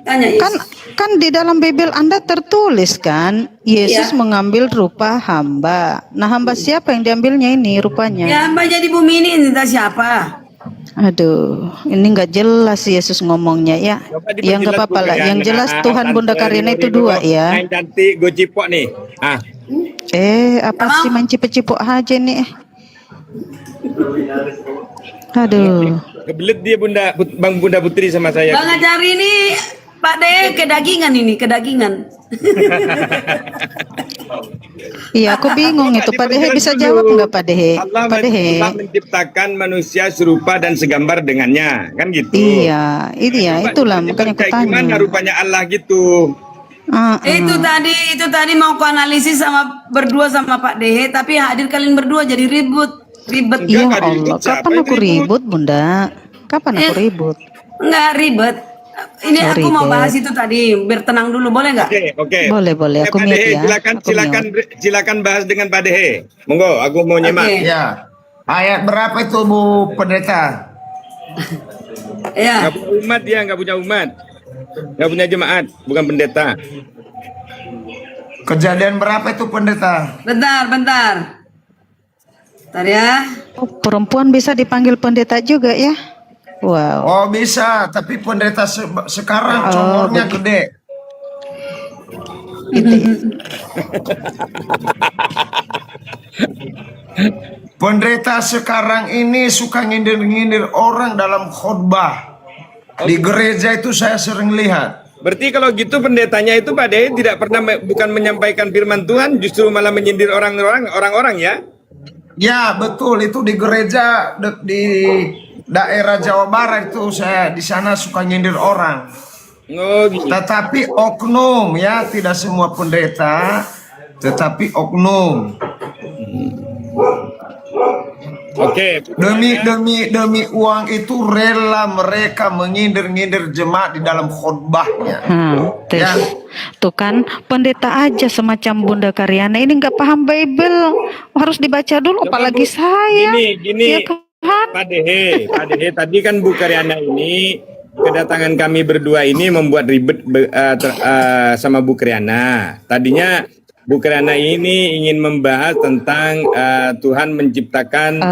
S2: Tanya
S1: Kan
S2: Yesus.
S1: kan di dalam Bible Anda tertulis kan Yesus
S2: Iya.
S1: mengambil rupa hamba. Nah, hamba siapa yang diambilnya ini rupanya?
S2: Ya hamba jadi bumi ini entah siapa.
S1: Aduh, ini nggak jelas Yesus ngomongnya ya.
S5: Coba
S1: Ya nggak
S5: diperjelas,
S1: apa-apa
S5: Bu
S1: lah. Yang
S5: Karyana.
S1: jelas Tuhan Bunda
S5: Tante
S1: Karyana itu
S5: Rino,
S1: dua ya.
S5: Yang cantik gue cipok nih.
S1: Apa sih main cipek-cipok aja nih? Aduh.
S5: Kebelet dia Bang Bunda Putri sama saya.
S2: Bang Ajar ini Pak De kedagingan ini, kedagingan.
S1: Iya, aku bingung itu. Pak Dehe bisa jawab nggak Pak Dehe?
S5: Allah
S1: Pak Dehe.
S5: menciptakan manusia serupa dan segambar dengannya, kan gitu.
S1: Iya, itulah makanya aku
S5: Kayak gimana
S1: tanya.
S5: rupanya Allah gitu?
S2: Itu tadi mau ku analisis sama berdua sama Pak Dehe, tapi hadir kalian berdua jadi ribet.
S1: Ya
S5: nggak ribut.
S1: Allah,
S5: Siapa
S1: kapan
S5: yang
S1: aku ribut, Bunda? Kapan aku ribut?
S2: Enggak ribet. Ini
S1: Oh,
S2: aku mau
S1: ribet.
S2: bahas itu tadi, biar tenang dulu, boleh nggak?
S5: Oke.
S1: Boleh, aku
S5: Pak
S1: mute
S5: Dehe,
S1: ya. Aku
S5: silakan bahas dengan Pak Dehe. Monggo, aku mau nyimak.
S2: Oke.
S4: Ya. Ayat berapa itu Bu Pendeta?
S2: Ya.
S5: Nggak punya umat dia, nggak punya umat, nggak punya jemaat, bukan pendeta.
S4: Kejadian berapa itu Pendeta?
S2: Bentar. Bentar ya.
S1: Oh, perempuan bisa dipanggil pendeta juga ya? Wow.
S4: Oh bisa, tapi pendeta sekarang comornya gede. Pendeta sekarang ini suka nyindir-nyindir orang dalam khotbah. Di gereja itu saya sering lihat.
S5: Berarti kalau gitu pendetanya itu Pak Dehe tidak pernah bukan menyampaikan firman Tuhan, justru malah menyindir orang-orang ya?
S4: Ya betul, itu di gereja di daerah Jawa Barat itu saya di sana suka nyindir orang.
S5: Oh gitu.
S4: Tetapi oknum ya, tidak semua pendeta, tetapi oknum.
S5: Oke.
S4: Demi uang itu rela mereka mengindir-ngindir jemaat di dalam khotbahnya. Ya.
S1: Tuh kan pendeta aja semacam Bunda Karyana ini nggak paham Bible, harus dibaca dulu, apalagi saya.
S5: Gini,
S1: Ya kan?
S5: Pak Dehe tadi kan Bu Karyana ini kedatangan kami berdua ini membuat ribet sama Bu Karyana. Tadinya Bu Karyana ini ingin membahas tentang Tuhan menciptakan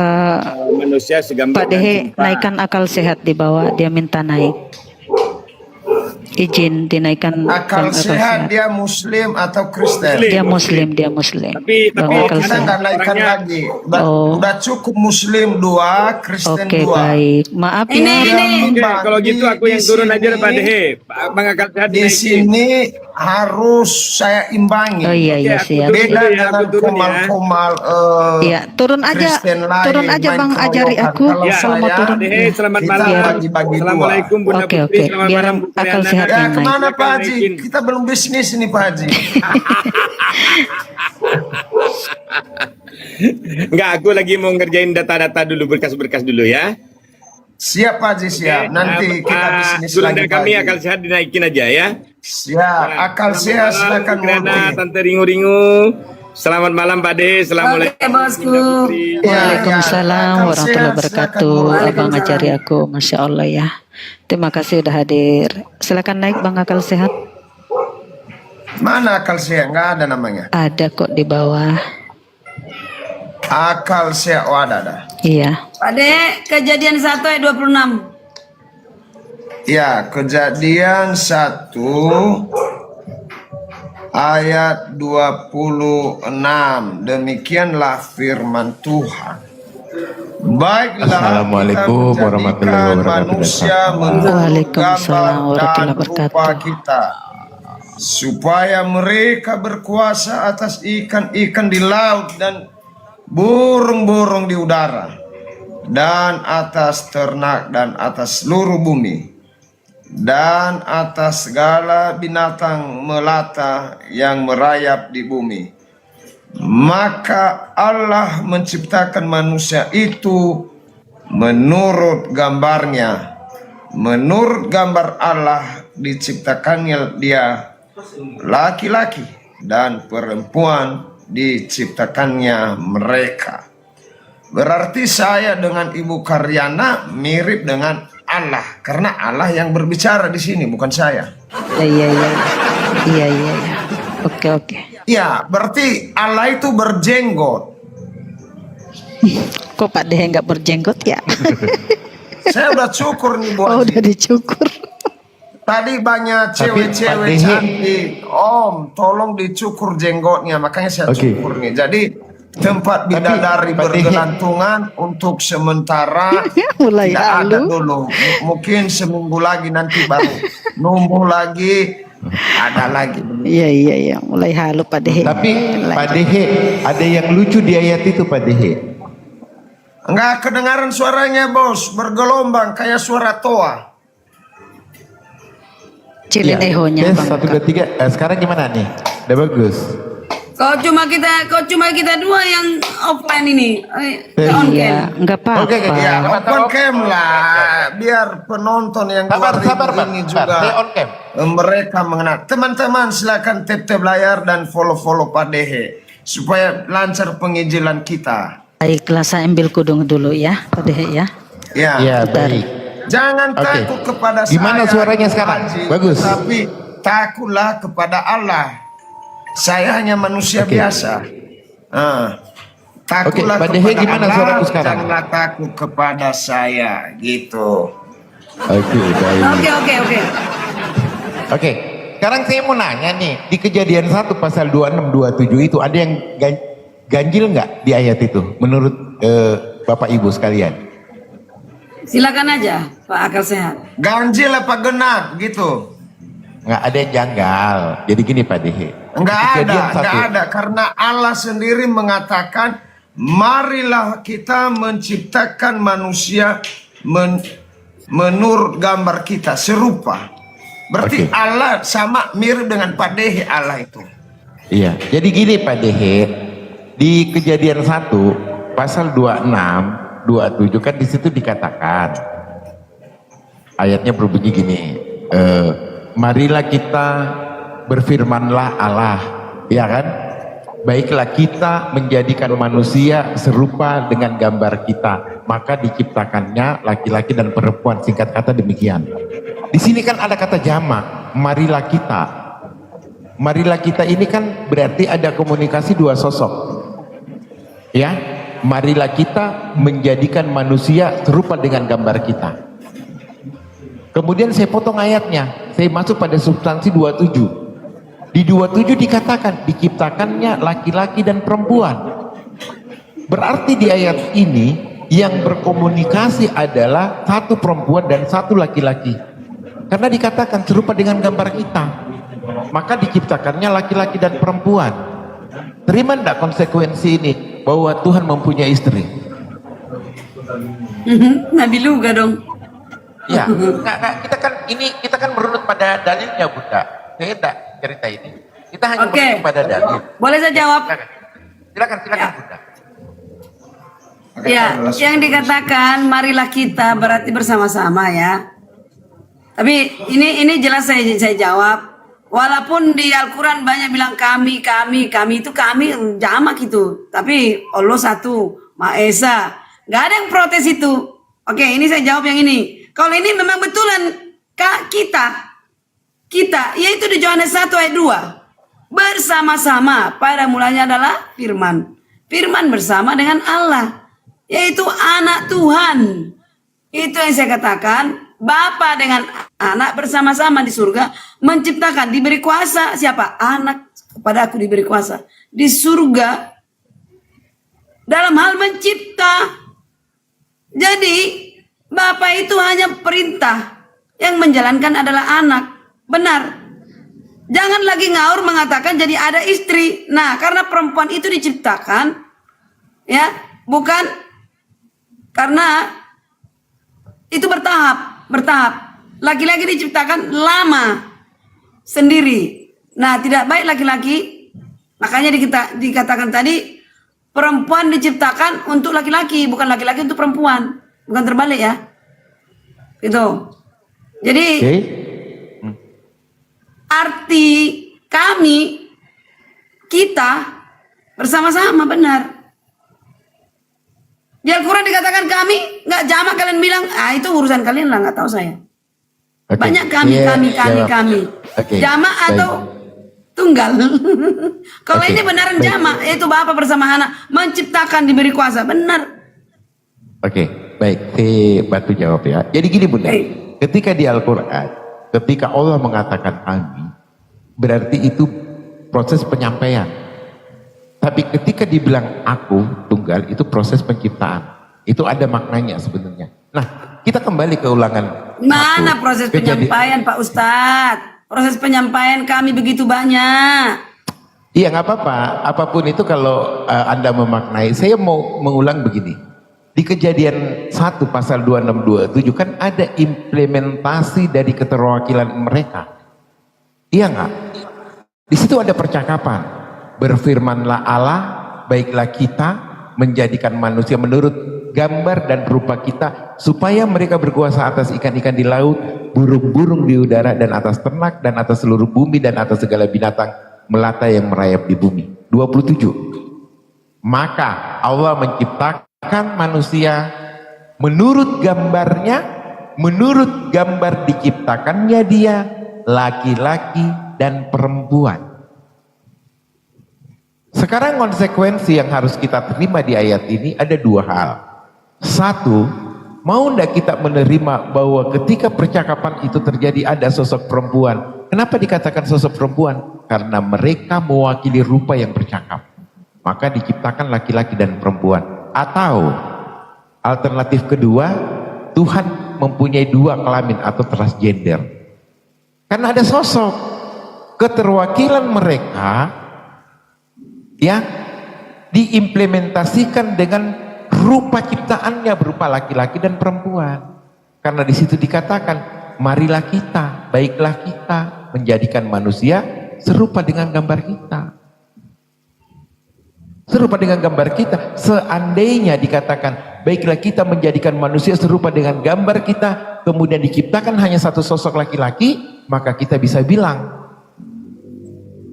S5: manusia segambar
S1: Pak Dehe
S5: dan serupa.
S1: naikkan akal sehat di bawah, dia minta naik. Izin dinaikkan
S4: Akal sehat dia Muslim atau Kristen?
S1: Dia Muslim.
S5: Tapi
S1: Bang
S5: kita
S1: akal
S4: Kita
S1: sehat.
S4: nggak naikkan
S5: orangnya-
S4: lagi.
S1: Oh.
S4: Udah cukup Muslim 2, Kristen
S1: Oke,
S4: 2.
S1: baik. Maaf
S2: Ini,
S1: ya.
S2: ini.
S5: Oke, kalau gitu aku yang turun aja Pak Dehe. Bang Akal Sehat
S4: Di
S5: dinaikin.
S4: sini harus saya imbangi.
S1: Oh iya
S5: Oke, aku
S1: siap.
S5: turun.
S4: Beda
S5: Ya,
S4: dengan
S5: aku turun ya.
S4: komal-komal
S1: Iya, turun aja
S4: Kristen lain, main
S1: Bang, ajari
S4: keroyokan.
S1: aku
S4: Kalau
S5: Ya,
S1: kalau mau
S4: saya,
S1: turun.
S5: Dehe, selamat
S4: kita
S5: malam.
S4: bagi-bagi dua.
S5: Assalamualaikum Bunda
S1: Oke,
S5: Putri.
S1: oke.
S5: Selamat
S1: Biar
S5: malam Bu
S1: akal
S5: Karyana.
S1: sehat
S4: Ya
S1: yang naik.
S4: kemana Pak Haji?
S5: Naikin.
S4: Kita belum bisnis ini Pak Haji.
S5: Enggak, aku lagi mau ngerjain data-data dulu, berkas-berkas dulu ya.
S4: Siap Pak Haji, siap. Nanti kita bisnis lagi Pak
S5: kami
S4: Haji.
S5: Akal Sehat dinaikin aja ya.
S4: Siap. Akal sehat silakan
S5: Bu Karyana,
S4: multi.
S5: Tante Ringu-Ringu. Selamat malam Pak Dehe. Assalamualaikum.
S2: Oke, bosku.
S5: Putri.
S1: Waalaikumsalam
S4: Akal
S1: warahmatullahi
S4: sehat,
S1: wabarakatuh.
S4: silakan,
S1: Abang ajari aku, Masya Allah ya. Terima kasih udah hadir. Silakan naik Bang Akal Sehat.
S4: Mana akal sehat? Nggak ada namanya.
S1: Ada kok di bawah.
S4: Akal sehat, oh ada.
S1: Iya.
S2: Pak Dehe, kejadian 1 ayat 26.
S4: Ya, kejadian 1 ayat 26. Demikianlah firman Tuhan. Baiklah,
S6: Assalamualaikum
S4: kita
S6: warahmatullahi
S4: menjadikan
S6: wabarakatuh.
S4: manusia menurut
S1: Waalaikumsalam
S4: gambar
S1: warahmatullahi
S4: dan
S1: wabarakatuh.
S4: rupa kita, supaya mereka berkuasa atas ikan-ikan di laut dan burung-burung di udara, dan atas ternak dan atas seluruh bumi, dan atas segala binatang melata yang merayap di bumi. Maka Allah menciptakan manusia itu menurut gambarnya. Menurut gambar Allah diciptakannya dia, laki-laki dan perempuan diciptakannya mereka. Berarti saya dengan Ibu Karyana mirip dengan Allah, karena Allah yang berbicara di sini, bukan saya.
S1: Iya. Oke.
S4: Ya, berarti Allah itu berjenggot.
S1: Kok Pak Dehe nggak berjenggot ya?
S4: Saya udah cukur nih Bu
S1: Oh,
S4: Haji.
S1: udah dicukur.
S4: Tadi banyak
S6: Tapi,
S4: cewek-cewek
S6: Pak Dehe-
S4: cantik. Om, tolong dicukur jenggotnya. Makanya saya
S6: Oke.
S4: cukur nih. Jadi tempat bidadari
S6: Pak Dehe-
S4: bergelantungan untuk sementara
S1: Mulai
S4: tidak ada
S1: halu.
S4: dulu. Mungkin seminggu lagi nanti baru numbuh lagi Ada lagi.
S1: Iya, mulai halu Pak Dehe.
S6: Tapi Pak Dehe, ada yang lucu di ayat itu Pak Dehe.
S4: Enggak kedengaran suaranya bos, bergelombang kayak suara toa.
S1: Cilin ehonya
S6: Tes,
S1: Bang.
S6: 1, 2, 3. Sekarang gimana nih? Udah bagus.
S2: Kau cuma kita dua yang offline ini. On
S1: Iya,
S2: cam.
S1: enggak apa-apa.
S6: Oke.
S4: Ya, open cam lah, biar penonton yang
S6: Sabar,
S4: 2000 ini juga
S6: Stay on cam.
S4: mereka mengenal. Teman-teman silakan tap layar dan follow Pak Dehe supaya lancar penginjilan kita.
S1: Baiklah, saya ambil kudung dulu ya Pak Dehe ya.
S4: Ya.
S6: Ya,
S1: Bentar.
S6: baik.
S4: Jangan
S6: Oke.
S4: takut kepada
S6: Gimana
S4: saya,
S6: suaranya sekarang?
S4: Haji,
S6: Bagus.
S4: Tapi takutlah kepada Allah. Saya hanya manusia
S6: Oke.
S4: biasa. Takutlah
S6: Oke, Pak Dehe,
S4: kepada
S6: gimana
S4: Allah,
S6: suaraku sekarang?
S4: janganlah takut kepada saya, gitu.
S6: Oke, baik.
S2: Oke.
S6: Oke, sekarang saya mau nanya nih, di Kejadian 1 pasal 26, 27 itu ada yang ganjil nggak di ayat itu menurut Bapak Ibu sekalian?
S2: Silakan aja Pak Akal Sehat.
S4: Ganjil apa genap, gitu.
S6: Nggak ada yang janggal. Jadi gini Pak Dehe.
S4: Enggak
S6: Di Kejadian
S4: ada, enggak
S6: 1.
S4: ada. Karena Allah sendiri mengatakan, marilah kita menciptakan manusia menurut gambar kita, serupa. Berarti
S6: Oke.
S4: Allah sama mirip dengan Pak Dehe Allah itu.
S6: Iya, jadi gini Pak Dehe, di Kejadian 1 pasal 26, 27 kan di situ dikatakan ayatnya berbunyi gini, marilah kita berfirmanlah Allah, ya kan? Baiklah kita menjadikan manusia serupa dengan gambar kita, maka diciptakannya laki-laki dan perempuan. Singkat kata demikian. Di sini kan ada kata jamak, marilah kita. Marilah kita ini kan berarti ada komunikasi dua sosok. Ya, marilah kita menjadikan manusia serupa dengan gambar kita. Kemudian saya potong ayatnya, saya masuk pada substansi 27. Di 27 dikatakan diciptakannya laki-laki dan perempuan. Berarti di ayat ini yang berkomunikasi adalah satu perempuan dan satu laki-laki. Karena dikatakan serupa dengan gambar kita. Maka diciptakannya laki-laki dan perempuan. Terima enggak konsekuensi ini bahwa Tuhan mempunyai istri?
S2: Nabi Luga dong.
S6: Ya, kita kan merunut pada dalilnya Bunda. Saya enggak cerita ini. Kita hanya
S2: Oke.
S6: merunut pada dalil.
S2: Boleh saya jawab?
S6: Silakan
S2: Ya.
S6: Bunda.
S2: Ya, yang dikatakan marilah kita berarti bersama-sama ya. Tapi ini jelas saya jawab. Walaupun di Al-Quran banyak bilang kami itu kami jamak itu. Tapi Allah satu, Maha Esa. Gak ada yang protes itu. Oke, ini saya jawab yang ini. Kalau ini memang betulan kita, yaitu di Yohanes 1 ayat 2. Bersama-sama, pada mulanya adalah firman. Firman bersama dengan Allah, yaitu anak Tuhan. Itu yang saya katakan, Bapa dengan anak bersama-sama di surga menciptakan, diberi kuasa. Siapa? Anak kepada aku diberi kuasa di surga dalam hal mencipta. Jadi Bapa itu hanya perintah, yang menjalankan adalah anak. Benar. Jangan lagi ngaur mengatakan jadi ada istri. Nah, karena perempuan itu diciptakan, ya, bukan karena itu bertahap. Laki-laki diciptakan lama sendiri. Nah, tidak baik laki-laki. Makanya dikatakan tadi perempuan diciptakan untuk laki-laki, bukan laki-laki untuk perempuan. Bukan terbalik ya. Gitu. Jadi arti kita bersama-sama, benar. Di Al-Quran dikatakan kami, nggak jamak, kalian bilang, itu urusan kalian lah, nggak tahu saya.
S6: Oke.
S2: Banyak kami.
S6: Oke,
S2: Jamak
S6: baik.
S2: atau tunggal. Kalau
S6: Oke,
S2: ini benaran
S6: baik.
S2: jamak, yaitu Bapa bersama anak menciptakan, diberi kuasa, benar.
S6: Oke, baik. Saya bantu jawab ya. Jadi gini Bunda,
S2: Baik.
S6: ketika di Al-Quran, ketika Allah mengatakan kami, berarti itu proses penyampaian. Tapi ketika dibilang aku tunggal, itu proses penciptaan. Itu ada maknanya sebenarnya. Nah, kita kembali ke ulangan.
S2: Mana
S6: 1.
S2: proses penyampaian Pak Ustadz? Proses penyampaian kami begitu banyak.
S6: Iya nggak apa-apa, apapun itu kalau Anda memaknai. Saya mau mengulang begini. Di Kejadian 1 pasal 26-27 kan ada implementasi dari keterwakilan mereka. Iya nggak? Di situ ada percakapan. Berfirmanlah Allah, baiklah kita menjadikan manusia menurut gambar dan rupa kita, supaya mereka berkuasa atas ikan-ikan di laut, burung-burung di udara, dan atas ternak, dan atas seluruh bumi, dan atas segala binatang melata yang merayap di bumi. 27. Maka Allah menciptakan manusia menurut gambarnya, menurut gambar diciptakannya dia, laki-laki dan perempuan. Sekarang konsekuensi yang harus kita terima di ayat ini ada dua hal. Satu, mau ndak kita menerima bahwa ketika percakapan itu terjadi ada sosok perempuan. Kenapa dikatakan sosok perempuan? Karena mereka mewakili rupa yang bercakap. Maka diciptakan laki-laki dan perempuan. Atau alternatif kedua, Tuhan mempunyai dua kelamin atau transgender. Karena ada sosok keterwakilan mereka ya diimplementasikan dengan rupa ciptaannya berupa laki-laki dan perempuan. Karena di situ dikatakan, marilah kita, baiklah kita menjadikan manusia serupa dengan gambar kita. Serupa dengan gambar kita. Seandainya dikatakan, baiklah kita menjadikan manusia serupa dengan gambar kita, kemudian diciptakan hanya satu sosok laki-laki, maka kita bisa bilang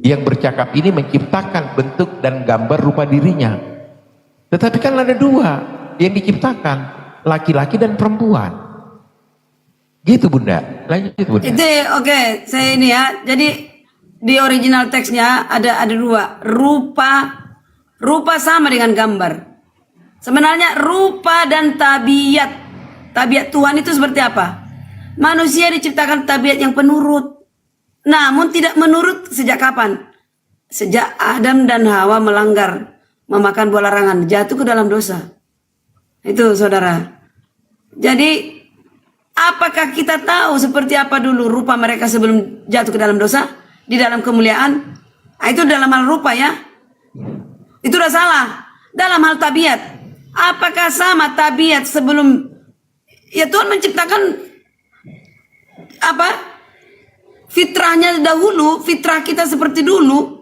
S6: yang bercakap ini menciptakan bentuk dan gambar rupa dirinya. Tetapi kan ada dua yang diciptakan, laki-laki dan perempuan. Gitu Bunda, lanjut Bunda.
S2: Itu oke, saya ini ya. Jadi di original teksnya ada dua, rupa sama dengan gambar. Sebenarnya rupa dan tabiat. Tabiat Tuhan itu seperti apa? Manusia diciptakan tabiat yang penurut. Namun tidak menurut sejak kapan? Sejak Adam dan Hawa melanggar, memakan buah larangan, jatuh ke dalam dosa. Itu saudara. Jadi apakah kita tahu seperti apa dulu rupa mereka sebelum jatuh ke dalam dosa? Di dalam kemuliaan? Nah, itu dalam hal rupa ya. Itu udah salah. Dalam hal tabiat, apakah sama tabiat sebelum ya Tuhan menciptakan apa? Fitrahnya dahulu, fitrah kita seperti dulu.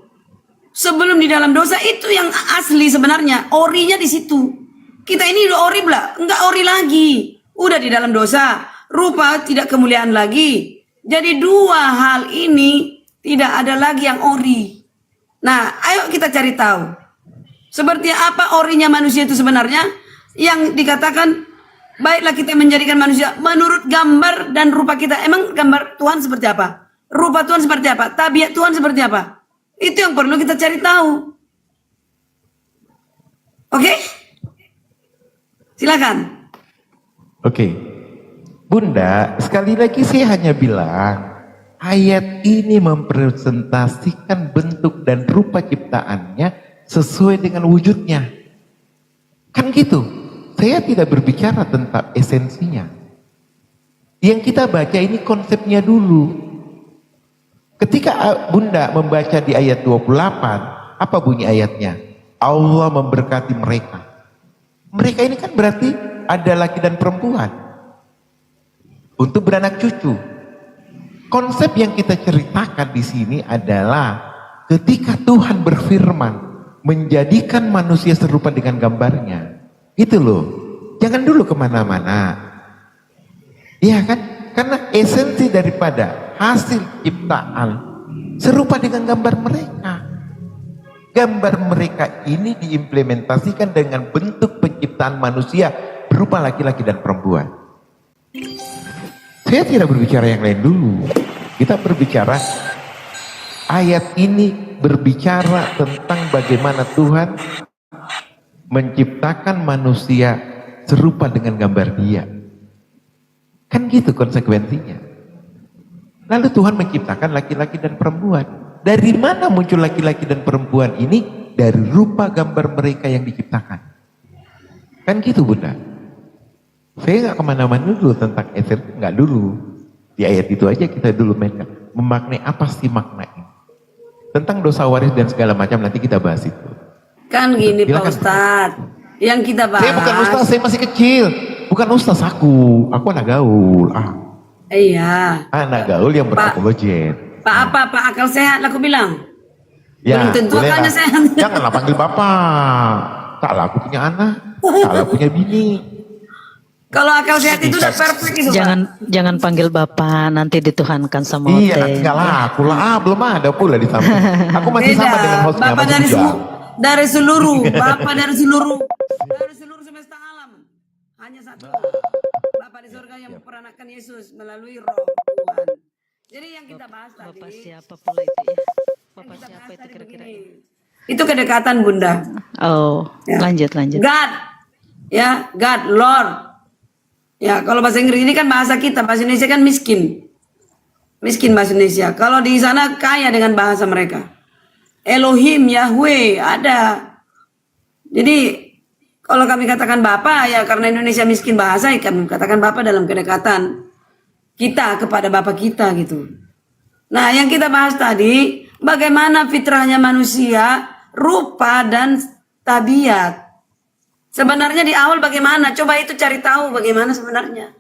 S2: Sebelum di dalam dosa itu yang asli sebenarnya, orinya di situ. Kita ini udah ori lah, enggak ori lagi. Udah di dalam dosa, rupa tidak kemuliaan lagi. Jadi dua hal ini tidak ada lagi yang ori. Nah, ayo kita cari tahu. Seperti apa orinya manusia itu sebenarnya? Yang dikatakan, baiklah kita menjadikan manusia menurut gambar dan rupa kita. Emang gambar Tuhan seperti apa? Rupa Tuhan seperti apa? Tabiat Tuhan seperti apa? Itu yang perlu kita cari tahu. Oke? Silakan.
S6: Oke. Bunda, sekali lagi saya hanya bilang, ayat ini mempresentasikan bentuk dan rupa ciptaannya sesuai dengan wujudnya. Kan gitu. Saya tidak berbicara tentang esensinya. Yang kita baca ini konsepnya dulu. Ketika Bunda membaca di ayat 28, apa bunyi ayatnya? Allah memberkati mereka. Mereka ini kan berarti ada laki dan perempuan. Untuk beranak cucu. Konsep yang kita ceritakan di sini adalah ketika Tuhan berfirman, menjadikan manusia serupa dengan gambarnya. Gitu loh. Jangan dulu kemana-mana. Iya kan? Karena esensi daripada hasil ciptaan serupa dengan gambar mereka. Gambar mereka ini diimplementasikan dengan bentuk penciptaan manusia berupa laki-laki dan perempuan. Saya tidak berbicara yang lain dulu. Kita berbicara, ayat ini berbicara tentang bagaimana Tuhan menciptakan manusia serupa dengan gambar Dia. Kan gitu konsekuensinya. Lalu Tuhan menciptakan laki-laki dan perempuan. Dari mana muncul laki-laki dan perempuan ini? Dari rupa gambar mereka yang diciptakan. Kan gitu Bunda. Saya nggak kemana-mana dulu tentang esensi, nggak dulu. Di ayat itu aja kita dulu mainkan. memaknai apa sih makna ini. Tentang dosa waris dan segala macam nanti kita bahas itu.
S2: Kan gini Pak
S6: Silakan.
S2: Ustadz, yang kita bahas.
S6: Saya bukan ustaz, saya masih kecil. Bukan ustaz aku anak gaul.
S2: Iya.
S6: Anak gaul yang berapologet.
S2: Pak apa? Pak akal sehat lah aku bilang.
S6: Ya,
S2: Belum tentu
S6: boleh
S2: akalnya
S6: lah.
S2: sehat.
S6: Janganlah panggil bapak. Tak lah, aku punya anak. Tak lah, punya bini.
S2: Kalau akal sehat itu udah perfect itu Pak.
S1: Jangan panggil bapak, nanti dituhankan sama
S6: Iya,
S1: Ote.
S6: nanti enggak laku lah. Belum ada pula di samping. Aku masih
S2: Beda.
S6: sama dengan hostnya.
S2: Bapak
S6: masih
S2: dari
S6: juga.
S2: dari seluruh, Bapak dari seluruh semesta alam. Hanya satu. Bapak di surga yang memperanakan Yesus melalui Roh Tuhan. Jadi yang kita bahas tadi.
S1: Bapak siapa pula itu ya? Bapak
S2: Kita
S1: siapa
S2: bahas
S1: itu
S2: tadi
S1: kira-kira?
S2: begini. Itu kedekatan Bunda.
S1: Oh,
S2: Ya.
S1: lanjut.
S2: God, ya, God, Lord. Ya, kalau bahasa Inggris ini kan bahasa kita, bahasa Indonesia kan miskin. Miskin bahasa Indonesia. Kalau di sana kaya dengan bahasa mereka. Elohim, Yahweh, ada. Jadi, kalau kami katakan Bapa, ya karena Indonesia miskin bahasa, ya kami katakan Bapa dalam kedekatan kita kepada Bapa kita gitu. Nah, yang kita bahas tadi, bagaimana fitrahnya manusia, rupa dan tabiat. Sebenarnya di awal bagaimana? Coba itu cari tahu bagaimana sebenarnya.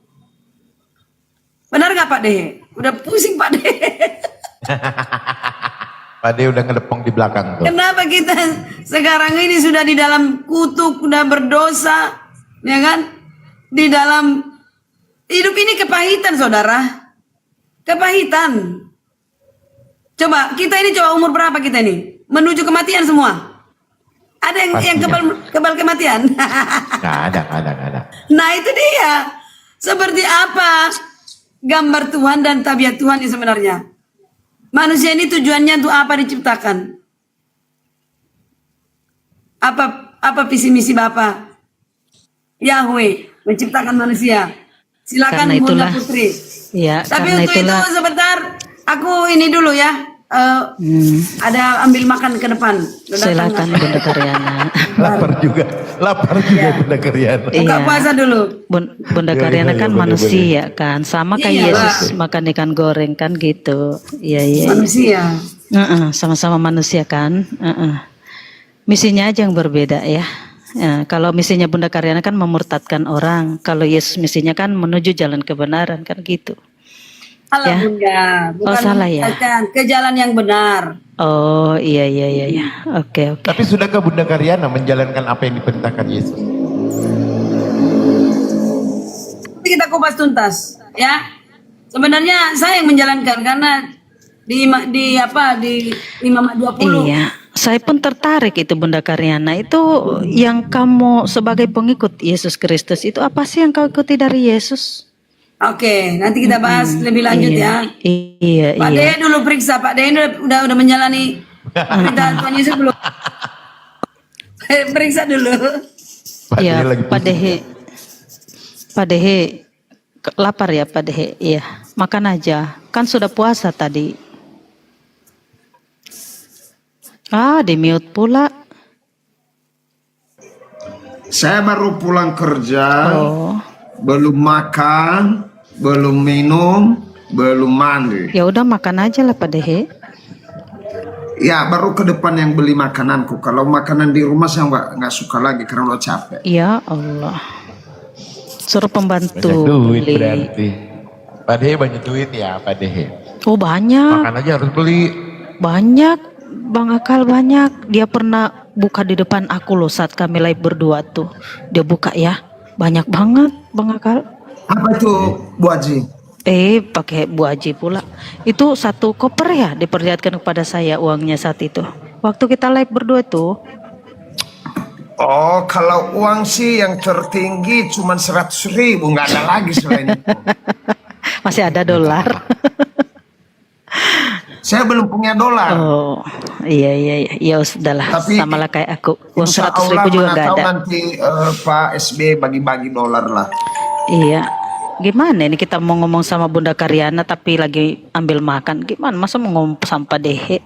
S2: Benar gak Pak Dehe? Udah pusing Pak Dehe.
S6: Pak De udah ngelepong di belakang tuh.
S2: Kenapa kita sekarang ini sudah di dalam kutuk, udah berdosa, ya kan? Di dalam hidup ini kepahitan saudara. Kepahitan. Coba, kita ini coba umur berapa kita ini? Menuju kematian semua. Ada yang kebal kematian.
S6: Nggak ada.
S2: Nah itu dia. Seperti apa gambar Tuhan dan tabiat Tuhan ini sebenarnya. Manusia ini tujuannya untuk apa diciptakan? Apa visi misi Bapa? Yahweh menciptakan manusia. Silakan
S1: Karena
S2: Bunda
S1: itulah,
S2: Putri.
S1: ya,
S2: Tapi
S1: karena
S2: untuk
S1: itulah.
S2: itu sebentar, aku ini dulu ya. Ada ambil makan ke depan.
S1: Silakan Bunda Karyana.
S6: Lapar juga
S2: Iya.
S6: Bunda Karyana.
S2: Buka
S1: Iya.
S2: puasa dulu.
S1: Bunda
S6: Iya,
S1: Karyana
S6: iya,
S1: kan
S6: boleh,
S1: manusia kan, sama kayak
S2: Iyalah.
S1: Yesus makan ikan goreng kan gitu. Iya.
S2: Manusia.
S1: Sama-sama manusia kan. Misinya aja yang berbeda ya. Ya, kalau misinya Bunda Karyana kan memurtadkan orang, kalau Yesus misinya kan menuju jalan kebenaran kan gitu.
S2: Salah
S1: Ya.
S2: Bunda, bukan
S1: salah ya.
S2: membiarkan ke jalan yang benar.
S1: Oh iya. Oke.
S6: Tapi sudahkah Bunda Karyana menjalankan apa yang diperintahkan Yesus?
S2: Nanti kita kupas tuntas, ya. Sebenarnya saya yang menjalankan karena di Imamat 20.
S1: Iya, saya pun tertarik itu Bunda Karyana. Itu yang kamu sebagai pengikut Yesus Kristus itu apa sih yang kau ikuti dari Yesus?
S2: Oke, nanti kita bahas lebih lanjut ya.
S1: Iya.
S2: Pak Dehe dulu periksa, Pak Dehe udah menjalani perintah Tuhan Yesus belum? Periksa dulu.
S1: Iya,
S6: lagi
S1: Pak Dehe, lapar ya Pak Dehe? Iya, makan aja. Kan sudah puasa tadi. Di mute pula.
S4: Saya baru pulang kerja,
S1: Oh,
S4: belum makan, belum minum, belum mandi.
S1: ya udah makan aja lah Pak Dehe.
S4: Ya baru ke depan yang beli makananku. Kalau makanan di rumah saya nggak suka lagi karena udah capek.
S1: Ya Allah. Suruh pembantu
S6: Banyak duit
S1: beli.
S6: berarti. Pak Dehe banyak duit ya Pak Dehe.
S1: Oh banyak.
S6: Makan aja harus beli.
S1: Banyak, Bang Akal banyak. Dia pernah buka di depan aku loh saat kami live berdua tuh. Dia buka ya, banyak banget Bang Akal.
S4: Apa itu Bu Haji?
S1: Pakai Bu Aji pula. Itu satu koper ya diperlihatkan kepada saya uangnya saat itu. Waktu kita live berdua tuh.
S4: Oh kalau uang sih yang tertinggi cuma 100.000, nggak ada lagi selain itu.
S1: Masih ada dolar.
S4: Saya belum punya dolar.
S1: Oh, iya. Ya sudahlah,
S4: Tapi
S1: samalah kayak aku. Uang
S4: Insya
S1: 100.000
S4: Allah
S1: juga
S4: mana
S1: nggak
S4: tahu
S1: ada.
S4: nanti Pak SB bagi-bagi dolar lah.
S1: Iya. Gimana ini kita mau ngomong sama Bunda Karyana tapi lagi ambil makan. Gimana masa mau ngomong sama Pak Dehe?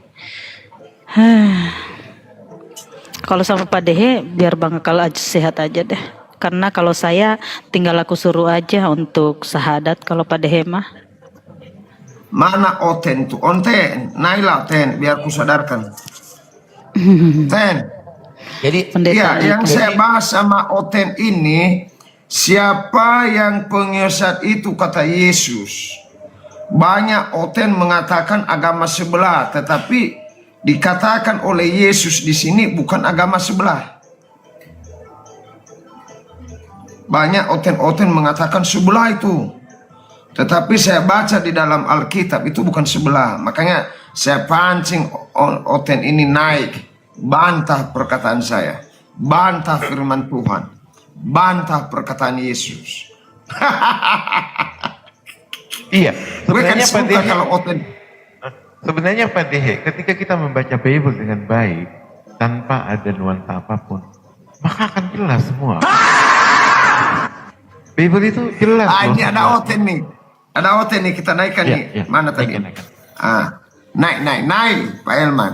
S1: Kalau sama Pak Dehe biar Bang Akal aja sehat aja deh. Karena kalau saya tinggal aku suruh aja untuk syahadat kalau Pak Dehe mah.
S4: Mana Oten tuh? Onten, Naila Ten, biar ku sadarkan. Ten.
S6: Jadi
S1: Pendeta
S4: Iya,
S1: Naik.
S4: yang saya bahas sama Oten ini, siapa yang pengesat itu kata Yesus. Banyak Oten mengatakan agama sebelah, tetapi dikatakan oleh Yesus di sini bukan agama sebelah. Banyak Oten-Oten mengatakan sebelah itu. Tetapi saya baca di dalam Alkitab itu bukan sebelah. Makanya saya pancing Oten ini naik. Bantah perkataan saya. Bantah firman Tuhan. Bantah perkataan Yesus.
S6: iya,
S4: Gue kan
S6: sebenarnya Pak
S4: suka
S6: Dehe,
S4: kalau Oten.
S6: sebenarnya Pak Dehe, ketika kita membaca Bible dengan baik tanpa ada nuansa apapun, maka akan jelas semua. Bible itu jelas.
S4: Ah,
S6: loh
S4: ini ada
S6: semua.
S4: Oten nih. Ada Oten nih, kita naikkan
S6: Iya,
S4: nih.
S6: iya.
S4: Mana tadi?
S6: Naikkan.
S4: Ah, naik, Pak Elman.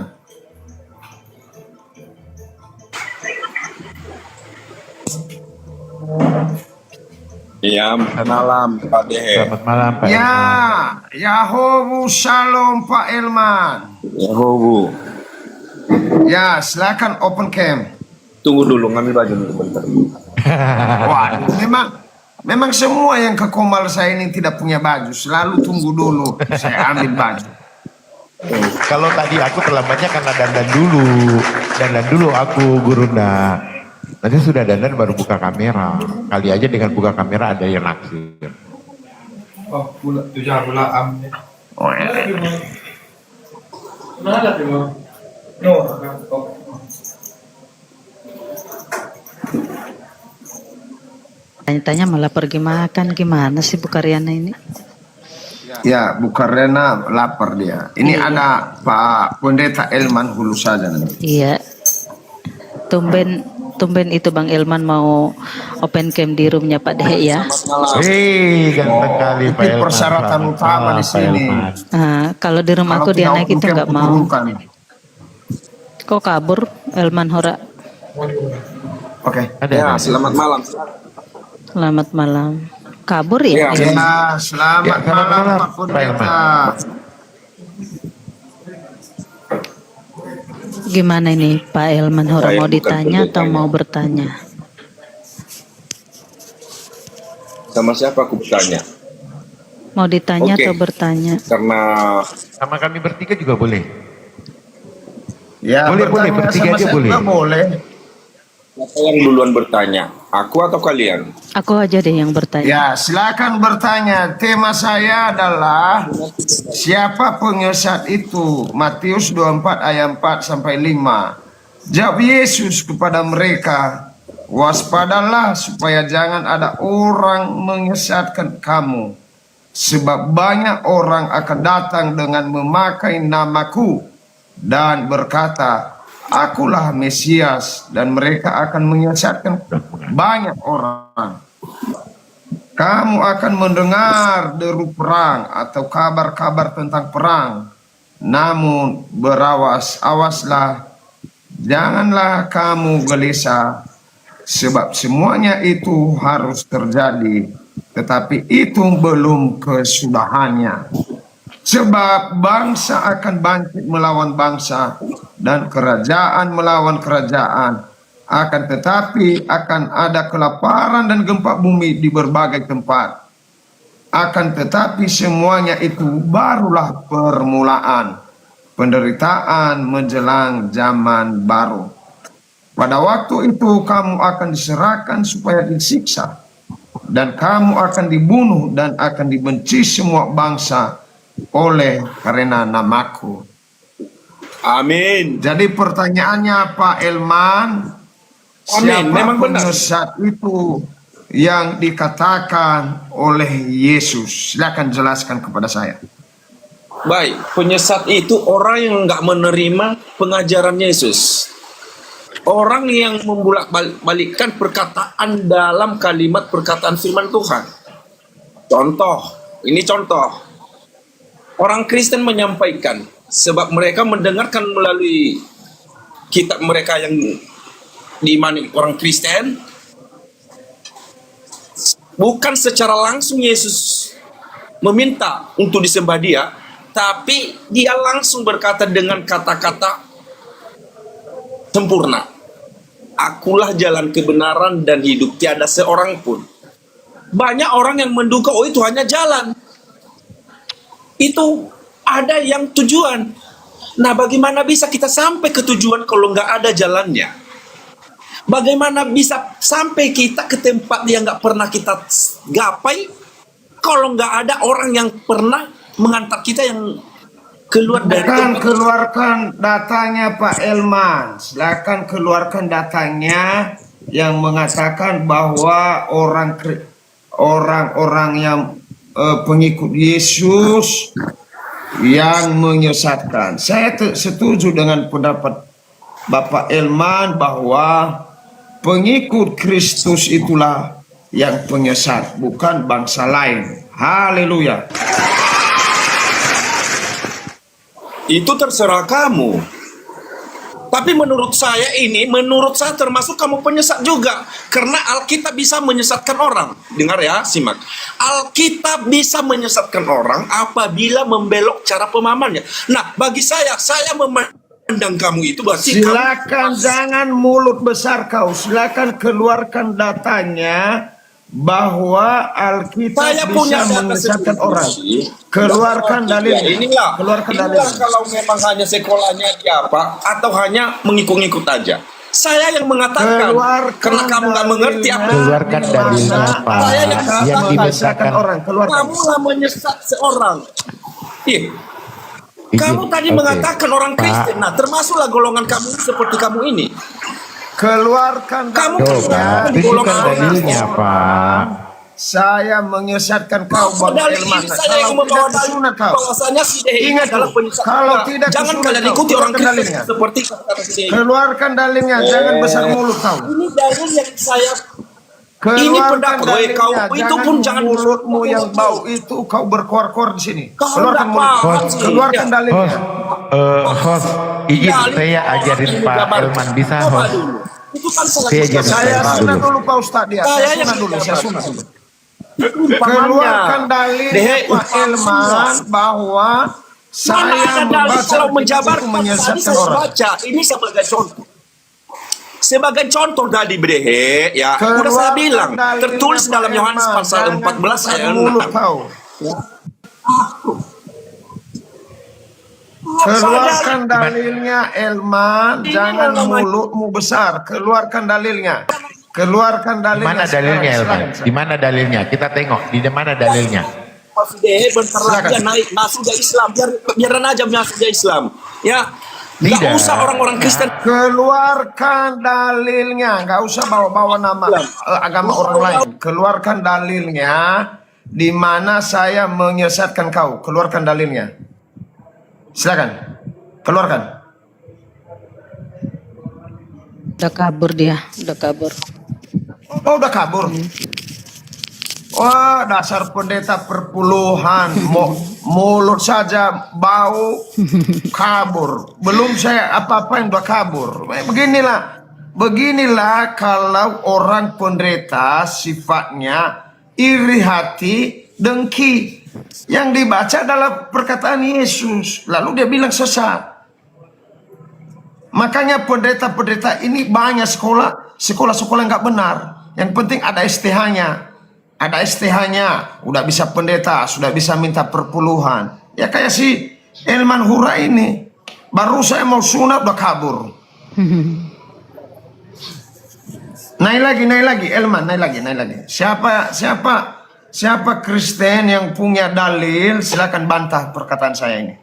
S7: Iya, malam Pak Dehe.
S6: Selamat malam Pak
S4: Ya,
S6: Elman.
S4: Yahowu Shalom Pak Elman.
S7: Ya, Bu.
S4: Ya, silakan open cam.
S7: Tunggu dulu, ngambil baju dulu bentar.
S4: Wah, memang semua yang ke Komal saya ini tidak punya baju. Selalu tunggu dulu, saya ambil baju.
S6: Kalau tadi aku terlambatnya karena dandan dulu aku Gurunda. Nanti sudah dandan baru buka kamera. Kali aja dengan buka kamera ada yang naksir.
S4: Oh, ya.
S1: Tanya-tanya malah pergi makan, gimana sih Bu Karyana ini?
S4: Ya, Bu Karena lapar dia. Ini ada Pak Pendeta Elman Hulu saja nanti.
S1: Iya. Tumben itu Bang Elman mau open cam di roomnya Pak Dehe ya.
S6: Hei, ganteng kali Pak
S4: Itu
S6: Elman.
S4: persyaratan
S6: Selamat
S4: utama
S6: malam,
S4: di
S6: Pak
S4: sini.
S6: Elman.
S1: Nah, kalau di rumahku
S4: Kalau
S1: dia
S4: tidak
S1: naik itu
S4: open cam,
S1: nggak mau.
S4: kuturunkan.
S1: Kok kabur Elman Hora?
S4: Oke.
S7: Ya, selamat malam.
S1: Selamat malam. Kabur ya?
S7: Ya.
S4: Ya, selamat
S6: Ya, selamat
S4: malam
S6: malam,
S4: Pak
S6: Pak
S4: Pendeta.
S1: Gimana ini Pak Elman Hora,
S7: Saya
S1: mau
S7: bukan
S1: ditanya atau
S7: pendetanya.
S1: mau bertanya?
S7: Sama siapa aku bertanya?
S1: Mau ditanya
S7: Oke.
S1: atau bertanya?
S7: Karena
S6: Sama kami bertiga juga boleh.
S4: Ya,
S6: Boleh,
S4: bertanya
S6: bertiga
S4: sama
S6: aja
S4: saya
S6: boleh.
S4: juga boleh.
S7: siapa yang duluan bertanya? Aku atau kalian?
S1: Aku aja deh yang bertanya.
S4: Ya, silakan bertanya. Tema saya adalah siapa pengesat itu? Matius 24 ayat 4 sampai 5. Jawab Yesus kepada mereka, waspadalah supaya jangan ada orang menyesatkan kamu. Sebab banyak orang akan datang dengan memakai namaku dan berkata, akulah Mesias, dan mereka akan menyesatkan banyak orang. Kamu akan mendengar deru perang atau kabar-kabar tentang perang. Namun awaslah, janganlah kamu gelisah, sebab semuanya itu harus terjadi, tetapi itu belum kesudahannya. Sebab bangsa akan bangkit melawan bangsa dan kerajaan melawan kerajaan. Akan tetapi akan ada kelaparan dan gempa bumi di berbagai tempat. Akan tetapi semuanya itu barulah permulaan. Penderitaan menjelang zaman baru. Pada waktu itu kamu akan diserahkan supaya disiksa. Dan kamu akan dibunuh dan akan dibenci semua bangsa oleh karena namaku.
S7: Amin.
S4: Jadi pertanyaannya Pak Elman, siapa
S7: memang benar.
S4: penyesat itu yang dikatakan oleh Yesus? Silakan jelaskan kepada saya.
S7: Baik, penyesat itu orang yang nggak menerima pengajaran Yesus. Orang yang membalik-balikkan perkataan dalam kalimat perkataan firman Tuhan. Ini contoh. Orang Kristen menyampaikan, sebab mereka mendengarkan melalui kitab mereka yang diimani orang Kristen, bukan secara langsung Yesus meminta untuk disembah dia, tapi dia langsung berkata dengan kata-kata sempurna. Akulah jalan kebenaran dan hidup, tiada seorang pun. Banyak orang yang menduga, oh itu hanya jalan. Itu ada yang tujuan. Nah, bagaimana bisa kita sampai ke tujuan kalau nggak ada jalannya? Bagaimana bisa sampai kita ke tempat yang nggak pernah kita gapai kalau nggak ada orang yang pernah mengantar kita yang keluar dari
S4: Bukan,
S7: tempat.
S4: keluarkan datanya Pak Elman. Silakan keluarkan datanya yang mengatakan bahwa orang-orang yang pengikut Yesus yang menyesatkan. Saya setuju dengan pendapat Bapak Elman bahwa pengikut Kristus itulah yang penyesat, bukan bangsa lain. Haleluya.
S7: Itu terserah kamu. Tapi menurut saya termasuk kamu penyesat juga. Karena Alkitab bisa menyesatkan orang. Dengar ya, simak. Alkitab bisa menyesatkan orang apabila membelok cara pemahamannya. Nah, bagi saya memandang kamu itu berarti
S4: Silakan jangan mulut besar kau. Silakan keluarkan datanya bahwa Alkitab
S7: saya punya
S4: bisa
S7: data
S4: menyesatkan
S7: sendiri.
S4: orang. Keluarkan dalilnya.
S7: Inilah
S4: Keluarkan
S7: inilah
S4: dalilnya.
S7: kalau memang hanya sekolahnya dia apa atau hanya mengikut-ngikut aja. Saya yang mengatakan
S4: Keluarkan
S7: karena kamu nggak mengerti apa
S6: Keluarkan dalilnya, Pak.
S7: Saya yang
S6: Yang
S4: menyesatkan
S6: dibesarkan.
S4: orang. Keluarkan.
S7: kamu lah menyesat seorang. Iya.
S6: Izin.
S7: Kamu tadi
S6: Oke.
S7: mengatakan orang
S6: Pak.
S7: Kristen. Nah, termasuklah golongan kamu seperti kamu ini.
S4: Keluarkan
S7: Kamu
S4: dalilnya.
S6: Coba, tunjukkan dalilnya, Pak.
S4: Saya menyesatkan kau Bang
S7: Dalil
S4: Elman.
S7: ini saya yang membawa dalil bahwasanya si Dehe
S4: Ingat
S7: adalah
S4: loh,
S7: penyesat.
S4: kalau
S7: juga.
S4: tidak
S7: Jangan
S4: kesunat
S7: kalian
S4: kau,
S7: ikuti orang
S4: keluarkan
S7: Kristen
S4: dalilnya.
S7: seperti kata si Dehe.
S4: Keluarkan dalilnya, jangan besar mulut kau.
S7: Ini dalil yang saya
S4: Keluarkan
S7: pendapat,
S4: dalilnya,
S7: kau itu pun jangan
S4: mulutmu yang bau itu kau berkor-kor di sini.
S7: Kau
S4: Keluarkan
S7: nggak
S4: mulut.
S7: paham sih.
S4: Keluarkan
S7: Ya.
S4: dalilnya.
S6: Host, izin
S7: Dalil
S6: saya ajarin
S7: yang
S6: Pak
S7: digambarkan.
S6: Elman, bisa
S7: Coba
S6: host?
S7: dulu. Itu kan salah
S6: Saya
S7: satu.
S6: ajarin
S4: Saya
S6: Pak
S4: sunat
S6: dulu.
S4: dulu Pak Ustadz dia.
S7: Saya
S4: Saya
S7: yang
S4: sunat dulu. Saya sunat dulu. Keluarkan dalil
S7: Dehe,
S4: Pak Elman bahwa
S7: Mana
S4: saya
S7: ada dalil
S4: membaca
S7: kalau
S4: Alkitab
S7: menjabarkan
S4: itu
S7: tadi
S4: menyesatkan
S7: saya
S4: orang.
S7: baca. Ini sebagai contoh. Sebagai contoh tadi Brehe, ya, udah saya bilang, tertulis dalam Yohanes pasal 14 ayat
S4: mulut
S7: 6.
S4: kau. Keluarkan dalilnya Elman, jangan mulutmu besar. Keluarkan dalilnya. Keluarkan
S6: Di
S4: dalilnya.
S6: mana
S4: sekarang.
S6: dalilnya, Elman?
S4: Silakan.
S6: Di mana dalilnya? Kita tengok di mana dalilnya.
S7: Mas Dehe bentar lagi
S4: Silakan.
S7: dia naik masuk ke Islam, biaran aja masuk ke Islam. Ya, nggak
S6: Tidak.
S7: usah orang-orang Kristen.
S4: Keluarkan dalilnya, nggak usah bawa-bawa nama agama orang lain. Keluarkan dalilnya, di mana saya menyesatkan kau. Keluarkan dalilnya. Silakan, keluarkan.
S1: Udah kabur dia, udah kabur.
S4: Oh, udah kabur. Wah, dasar pendeta perpuluhan. Mulut saja bau, kabur. Belum saya apa-apa yang udah kabur. Beginilah kalau orang pendeta sifatnya iri hati, dengki. Yang dibaca adalah perkataan Yesus. Lalu dia bilang sesat. Makanya pendeta-pendeta ini banyak sekolah-sekolah nggak benar. Yang penting ada STH-nya. Ada STH-nya, udah bisa pendeta, sudah bisa minta perpuluhan. Ya kayak si Elman Hura ini. Baru saya mau sunat udah kabur. Naik lagi, Elman, naik lagi. Siapa Kristen yang punya dalil, silakan bantah perkataan saya ini.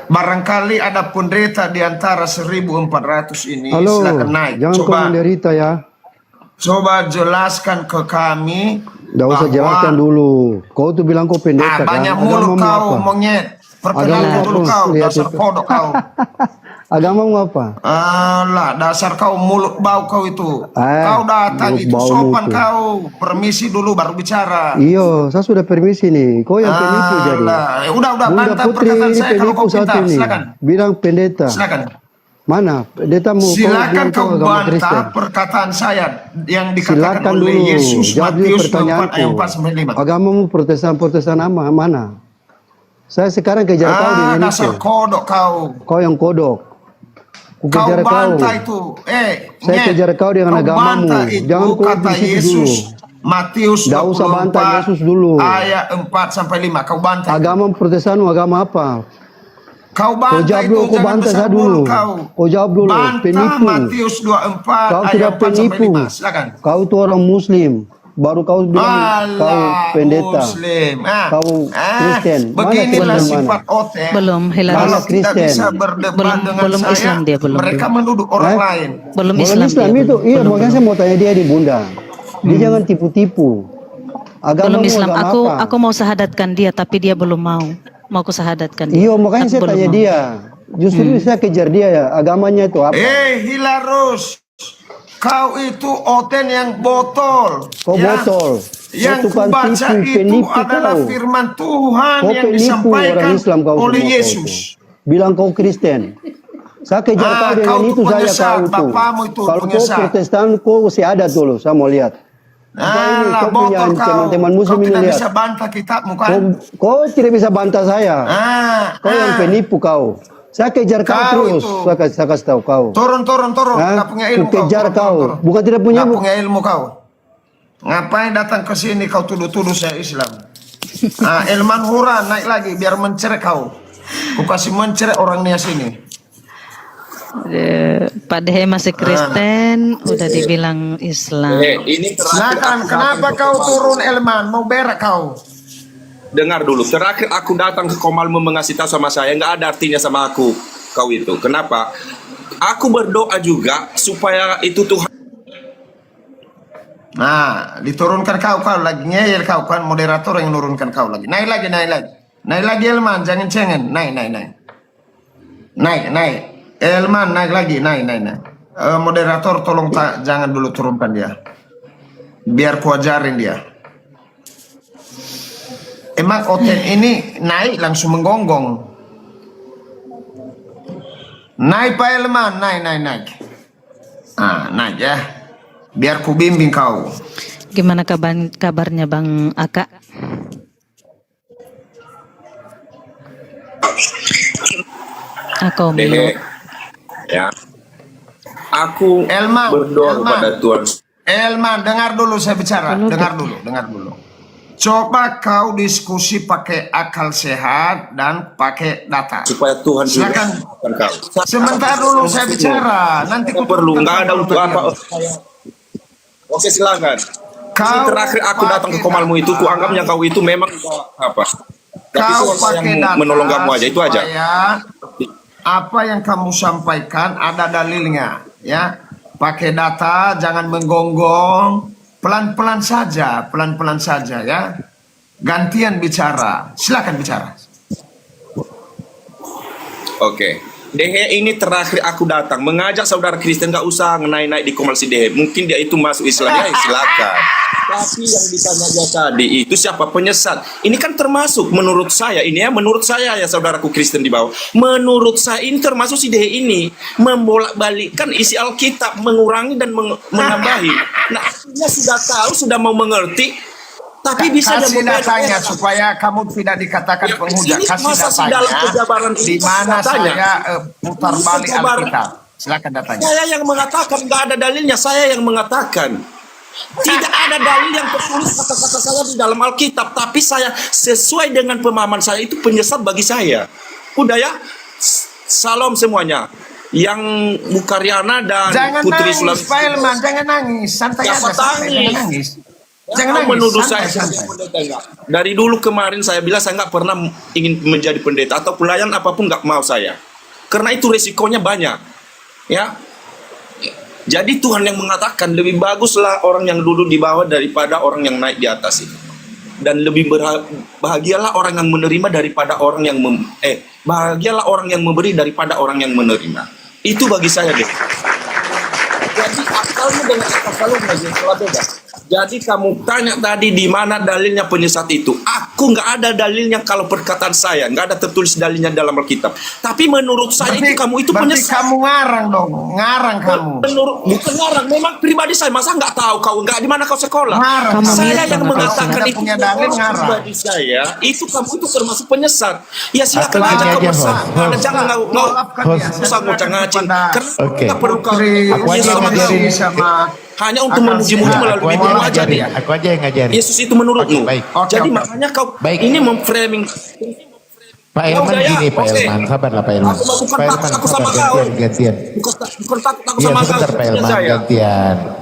S4: Barangkali ada pendeta di antara 1.400 ini.
S8: Halo,
S4: Silakan naik.
S8: jangan kau menderita ya.
S4: Coba jelaskan ke kami.
S8: Nggak usah jelaskan dulu. Kau tuh bilang kau pendeta
S4: banyak
S8: kan?
S4: mulut
S8: Agamamu
S4: kau,
S8: apa?
S4: monyet. Perkenalkan
S8: Agamamu
S4: dulu
S8: apa?
S4: kau,
S8: Lihat
S4: dasar
S8: itu.
S4: kodok kau.
S8: Agamamu apa?
S4: Alah, dasar kau mulut bau kau itu. Kau datang
S8: mulut
S4: itu
S8: baumu
S4: sopan
S8: tuh.
S4: kau. Permisi dulu baru bicara.
S8: Iyo, saya sudah permisi nih. Kau yang penipu jadi.
S4: Udah
S8: Bunda
S4: bantah
S8: Putri
S4: perkataan
S8: ini
S4: saya kalau
S8: penipu
S4: kau
S8: satu
S4: pintar.
S8: ini.
S4: Silakan.
S8: Bilang pendeta.
S4: Silakan.
S8: Mana? Pendeta mau
S4: Silakan kau
S8: agama Kristen.
S4: bantah perkataan saya yang dikatakan
S8: Silakan
S4: oleh
S8: dulu.
S4: Yesus
S8: Jawab dulu
S4: Matius 24
S8: pertanyaanku.
S4: ayat 4 sampai 5.
S8: Agamamu Protestan mana? Saya sekarang kejar kau di Indonesia.
S4: Dasar kodok kau.
S8: Kau yang kodok. Ku
S4: Kau
S8: kejar kau.
S4: bantah itu.
S8: Saya kejar kau dengan
S4: kau
S8: agamamu.
S4: bantah itu
S8: Jangan kau
S4: kata
S8: di situ
S4: Yesus.
S8: dulu.
S4: Matius
S8: Nggak usah bantah
S4: 24
S8: Yesus dulu.
S4: ayat 4 sampai 5. Kau bantah.
S8: Agama Protestan agama apa?
S4: Kau
S8: Kau
S4: bantah
S8: jawab
S4: itu,
S8: dulu, kau
S4: jangan
S8: bantah
S4: besar
S8: saya dulu.
S4: mulut kau.
S8: Kau jawab dulu,
S4: Bantah
S8: penipu.
S4: Matius 24
S8: Kau
S4: ayat
S8: tidak
S4: 4 sampai
S8: penipu.
S4: 5. Silakan.
S8: Kau itu orang Muslim. Baru kau bilang kau pendeta.
S4: Muslim.
S8: Kau Kristen. Mana
S4: Beginilah
S8: Kristen mana?
S4: sifat OTE.
S1: Belum, Hilaris.
S4: Kalau
S8: Mana
S4: tidak
S8: Kristen?
S4: bisa berdebat dengan
S1: Belum
S4: saya,
S1: Islam dia, belum.
S4: mereka menuduh orang lain.
S1: Belum
S8: Belum
S1: Islam,
S8: Islam
S1: dia,
S8: itu.
S1: belum.
S8: Iya,
S1: Belum,
S8: makanya saya mau tanya dia di Bunda. Dia jangan tipu-tipu.
S1: belum
S8: Agamamu
S1: Islam.
S8: agama apa?
S1: Aku mau sahadatkan dia, tapi dia belum mau. Mau aku sahadatkan dia.
S8: Iya, makanya
S1: Aku
S8: saya
S1: belum
S8: tanya
S1: mau.
S8: dia. Justru saya kejar dia ya. Agamanya itu apa?
S4: Hilarus, kau itu oten yang botol.
S8: Kau
S4: ya.
S8: botol.
S4: Yang
S8: Kau tukang
S4: kubaca
S8: tipu,
S4: itu
S8: penipu
S4: adalah
S8: kau.
S4: firman Tuhan
S8: Kau
S4: yang
S8: penipu
S4: disampaikan
S8: orang Islam kau
S4: oleh
S8: semua, kau
S4: Yesus.
S8: itu. Bilang kau Kristen. Saya kejar kau dengan
S4: kau
S8: itu
S4: tuh
S8: saya
S4: penyesat,
S8: kau itu.
S4: bapamu itu
S8: Kalau kau
S4: penyesat.
S8: Protestan kau masih ada dulu. Saya mau lihat.
S4: Alah,
S8: kau punya
S4: botol kau.
S8: teman-teman Muslim
S4: Kau
S8: ini
S4: tidak
S8: lihat.
S4: bisa bantah kitabmu kan?
S8: Kau tidak bisa bantah saya. Kau yang penipu kau. Saya kejar kau terus.
S4: itu.
S8: Saya kasih tahu kau.
S4: Turun.
S8: Hah?
S4: Nggak punya ilmu
S8: Ku kejar kau.
S4: Turun.
S8: Bukan tidak punya.
S4: Nggak punya ilmu kau. Ngapain datang ke sini kau tuduh-tuduh saya Islam? Elman Hura naik lagi biar mencerek kau. Ku kasih mencerek orangnya sini.
S1: Pak Dehe masih Kristen, udah dibilang Islam.
S7: Ini terakhir
S4: Silakan,
S7: aku
S4: kenapa
S7: datang ke
S4: kau
S7: Komal.
S4: turun Elman? Mau berak kau?
S7: Dengar dulu, terakhir aku datang ke Komalmu mengasih tahu sama saya, nggak ada artinya sama aku, kau itu. Kenapa? Aku berdoa juga supaya itu Tuhan.
S4: Nah, diturunkan kau lagi ngeyel kau kan moderator yang nurunkan kau lagi. Naik lagi Elman, jangan cengeng. Naik. Elman naik lagi, naik. Moderator tolong jangan dulu turunkan dia. Biar ku ajarin dia. Emang Oten ini naik langsung menggonggong. Naik Pak Elman, naik. Naik ya. Biar ku bimbing kau.
S1: Gimana kabarnya Bang Aka? Aku
S7: Dehe, ya. Aku
S4: Elman,
S7: berdoa kepada Tuhan.
S4: Elman, dengar dulu saya bicara. Dengar dulu. Coba kau diskusi pakai akal sehat dan pakai data.
S7: Supaya Tuhan
S4: Silakan.
S7: juga kau.
S4: Sebentar dulu saya bicara. Nanti ku
S7: Perlu,
S4: turunkan
S7: nggak ada
S4: kau
S7: untuk apa.
S4: bagian.
S7: Oke, silakan.
S4: Kau
S7: Ini terakhir aku datang ke
S4: pakai
S7: Komalmu itu,
S4: data.
S7: ku anggapnya kau itu memang apa? Tapi
S4: Kau
S7: Tuhan
S4: pakai
S7: yang
S4: data
S7: menolong kamu aja, itu aja.
S4: supaya apa yang kamu sampaikan ada dalilnya, ya. Pakai data, jangan menggonggong, pelan-pelan saja, ya. Gantian bicara, silakan bicara.
S7: Oke. Dehe ini terakhir aku datang mengajak saudara Kristen, nggak usah naik di Komal si Dehe. Mungkin dia itu masuk Islam, ya silakan. Tapi yang ditanya tadi itu siapa penyesat? Ini kan termasuk menurut saya ini ya, menurut saya ya saudaraku Kristen di bawah. Menurut saya ini termasuk si Dehe ini membolak-balikkan isi Alkitab, mengurangi dan menambahi. Nah, dia sudah tahu, sudah mau mengerti. Tapi bisa
S4: kasih
S7: dia
S4: datanya supaya kamu tidak dikatakan
S7: Ya,
S4: penghujat.
S7: ini
S4: Kasih
S7: masa sih dalam
S4: datanya
S7: kejabaran
S4: di
S7: ini
S4: mana
S7: datanya?
S4: saya putar
S7: Ini
S4: balik
S7: kejabaran.
S4: Alkitab. Silakan datanya.
S7: Saya yang mengatakan, nggak ada dalilnya, saya yang mengatakan. Tidak ada dalil yang tertulis kata-kata saya di dalam Alkitab, tapi saya sesuai dengan pemahaman saya itu penyesat bagi saya. Udah ya, salam semuanya. Yang Mukariana dan
S4: Jangan
S7: Putri
S4: nangis,
S7: Sulawesi.
S4: Pak Elman, jangan nangis. Santai
S7: Siapa
S4: aja, santai.
S7: tangis?
S4: Jangan nangis.
S7: Jangan
S4: Jangan nangis,
S7: menuduh
S4: santai,
S7: saya
S4: santai.
S7: pendeta, enggak. Dari dulu kemarin saya bilang saya nggak pernah ingin menjadi pendeta atau pelayan apapun, nggak mau saya. Karena itu resikonya banyak. Ya. Jadi Tuhan yang mengatakan lebih baguslah orang yang duduk di bawah daripada orang yang naik di atas itu. Dan lebih bahagialah orang yang menerima daripada orang yang bahagialah orang yang memberi daripada orang yang menerima. Itu bagi saya deh. Jadi akalmu dengan akal selalu beda. Jadi kamu tanya tadi di mana dalilnya penyesat itu? Aku nggak ada dalilnya kalau perkataan saya, nggak ada tertulis dalilnya dalam Alkitab. Tapi menurut saya itu kamu itu
S4: berarti
S7: penyesat.
S4: kamu ngarang dong, ngarang kamu.
S7: Bukan ngarang, memang pribadi saya. Masa nggak tahu kau nggak di mana kau sekolah?
S4: Ngarang.
S7: Saya yang mengatakan
S4: Nggak
S7: itu
S4: punya dalil, ngarang.
S7: pribadi saya. Itu kamu itu termasuk penyesat. Ya silakan
S6: Atau
S7: aja
S6: gini
S7: kau
S6: aja,
S7: besar.
S6: host.
S7: Jangan susah ngocang-ngacing. Karena
S6: Oke.
S7: kita perlu kau.
S6: Aku aja yang ngajarin.
S7: Hanya untuk memuji-muji melalui
S6: Aku
S7: video
S6: aja
S7: aja
S6: ngajarin.
S7: nih.
S6: Aku aja yang ngajarin.
S7: Yesus itu menurutmu.
S6: Oke, baik.
S7: Jadi
S4: Oke.
S7: makanya kau
S6: Baik.
S7: ini memframing.
S6: Pak
S7: Ya
S6: Elman
S7: udah ya,
S6: gini, Pak
S7: oke.
S6: Elman, sabarlah Pak Elman.
S7: Aku bukan
S6: Pak
S7: takut
S6: Elman,
S7: aku sama
S6: sabar,
S7: kau.
S6: gantian.
S7: Bukan takut aku
S6: Iya,
S7: sama kau.
S6: sebentar Pak Elman,
S7: saya.
S6: gantian.